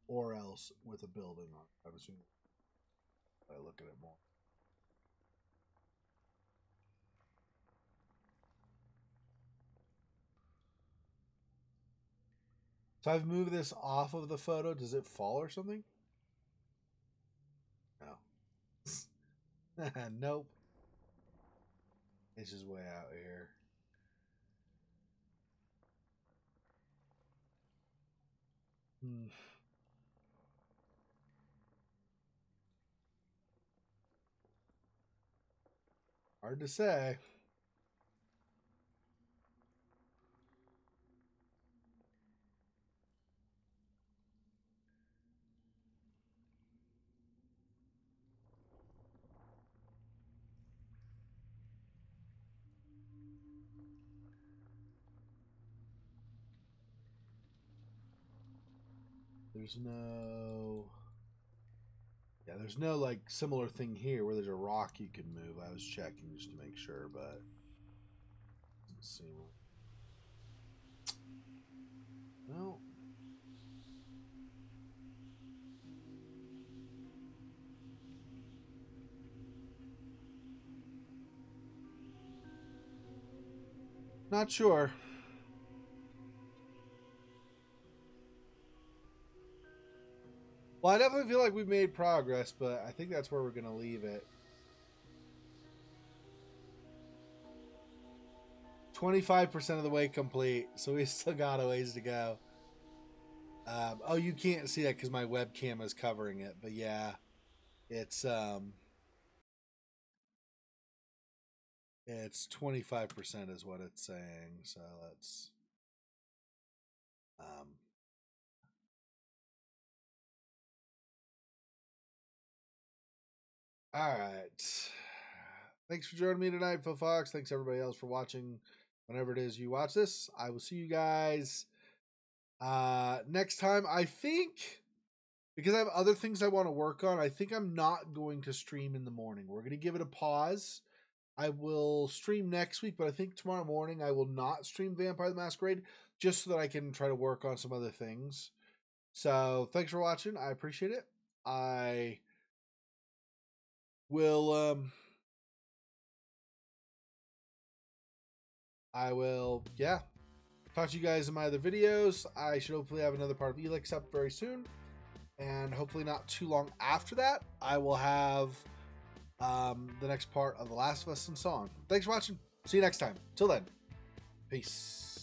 or else with a building on it. I'm assuming if I look at it more. So I've moved this off of the photo. Does it fall or something? No. Nope. It's just way out here. Hard to say. There's no... Yeah, there's no like similar thing here where there's a rock you can move. I was checking just to make sure, but doesn't seem like... No. Not sure. Well, I definitely feel like we've made progress, but I think that's where we're going to leave it. 25% of the way complete, so we still got a ways to go. Oh, you can't see that because my webcam is covering it, but yeah, it's 25% is what it's saying. So let's um, all right. Thanks for joining me tonight, Phil Fox. Thanks everybody else for watching. Whenever it is you watch this, I will see you guys next time. I think because I have other things I want to work on, I think I'm not going to stream in the morning. We're going to give it a pause. I will stream next week, but I think tomorrow morning I will not stream Vampire the Masquerade just so that I can try to work on some other things. So thanks for watching. I appreciate it. I will yeah, talk to you guys in my other videos. I should hopefully have another part of Elix up very soon, and hopefully not too long after that I will have the next part of The Last of Us and Song. Thanks for watching. See you next time. Till then, peace.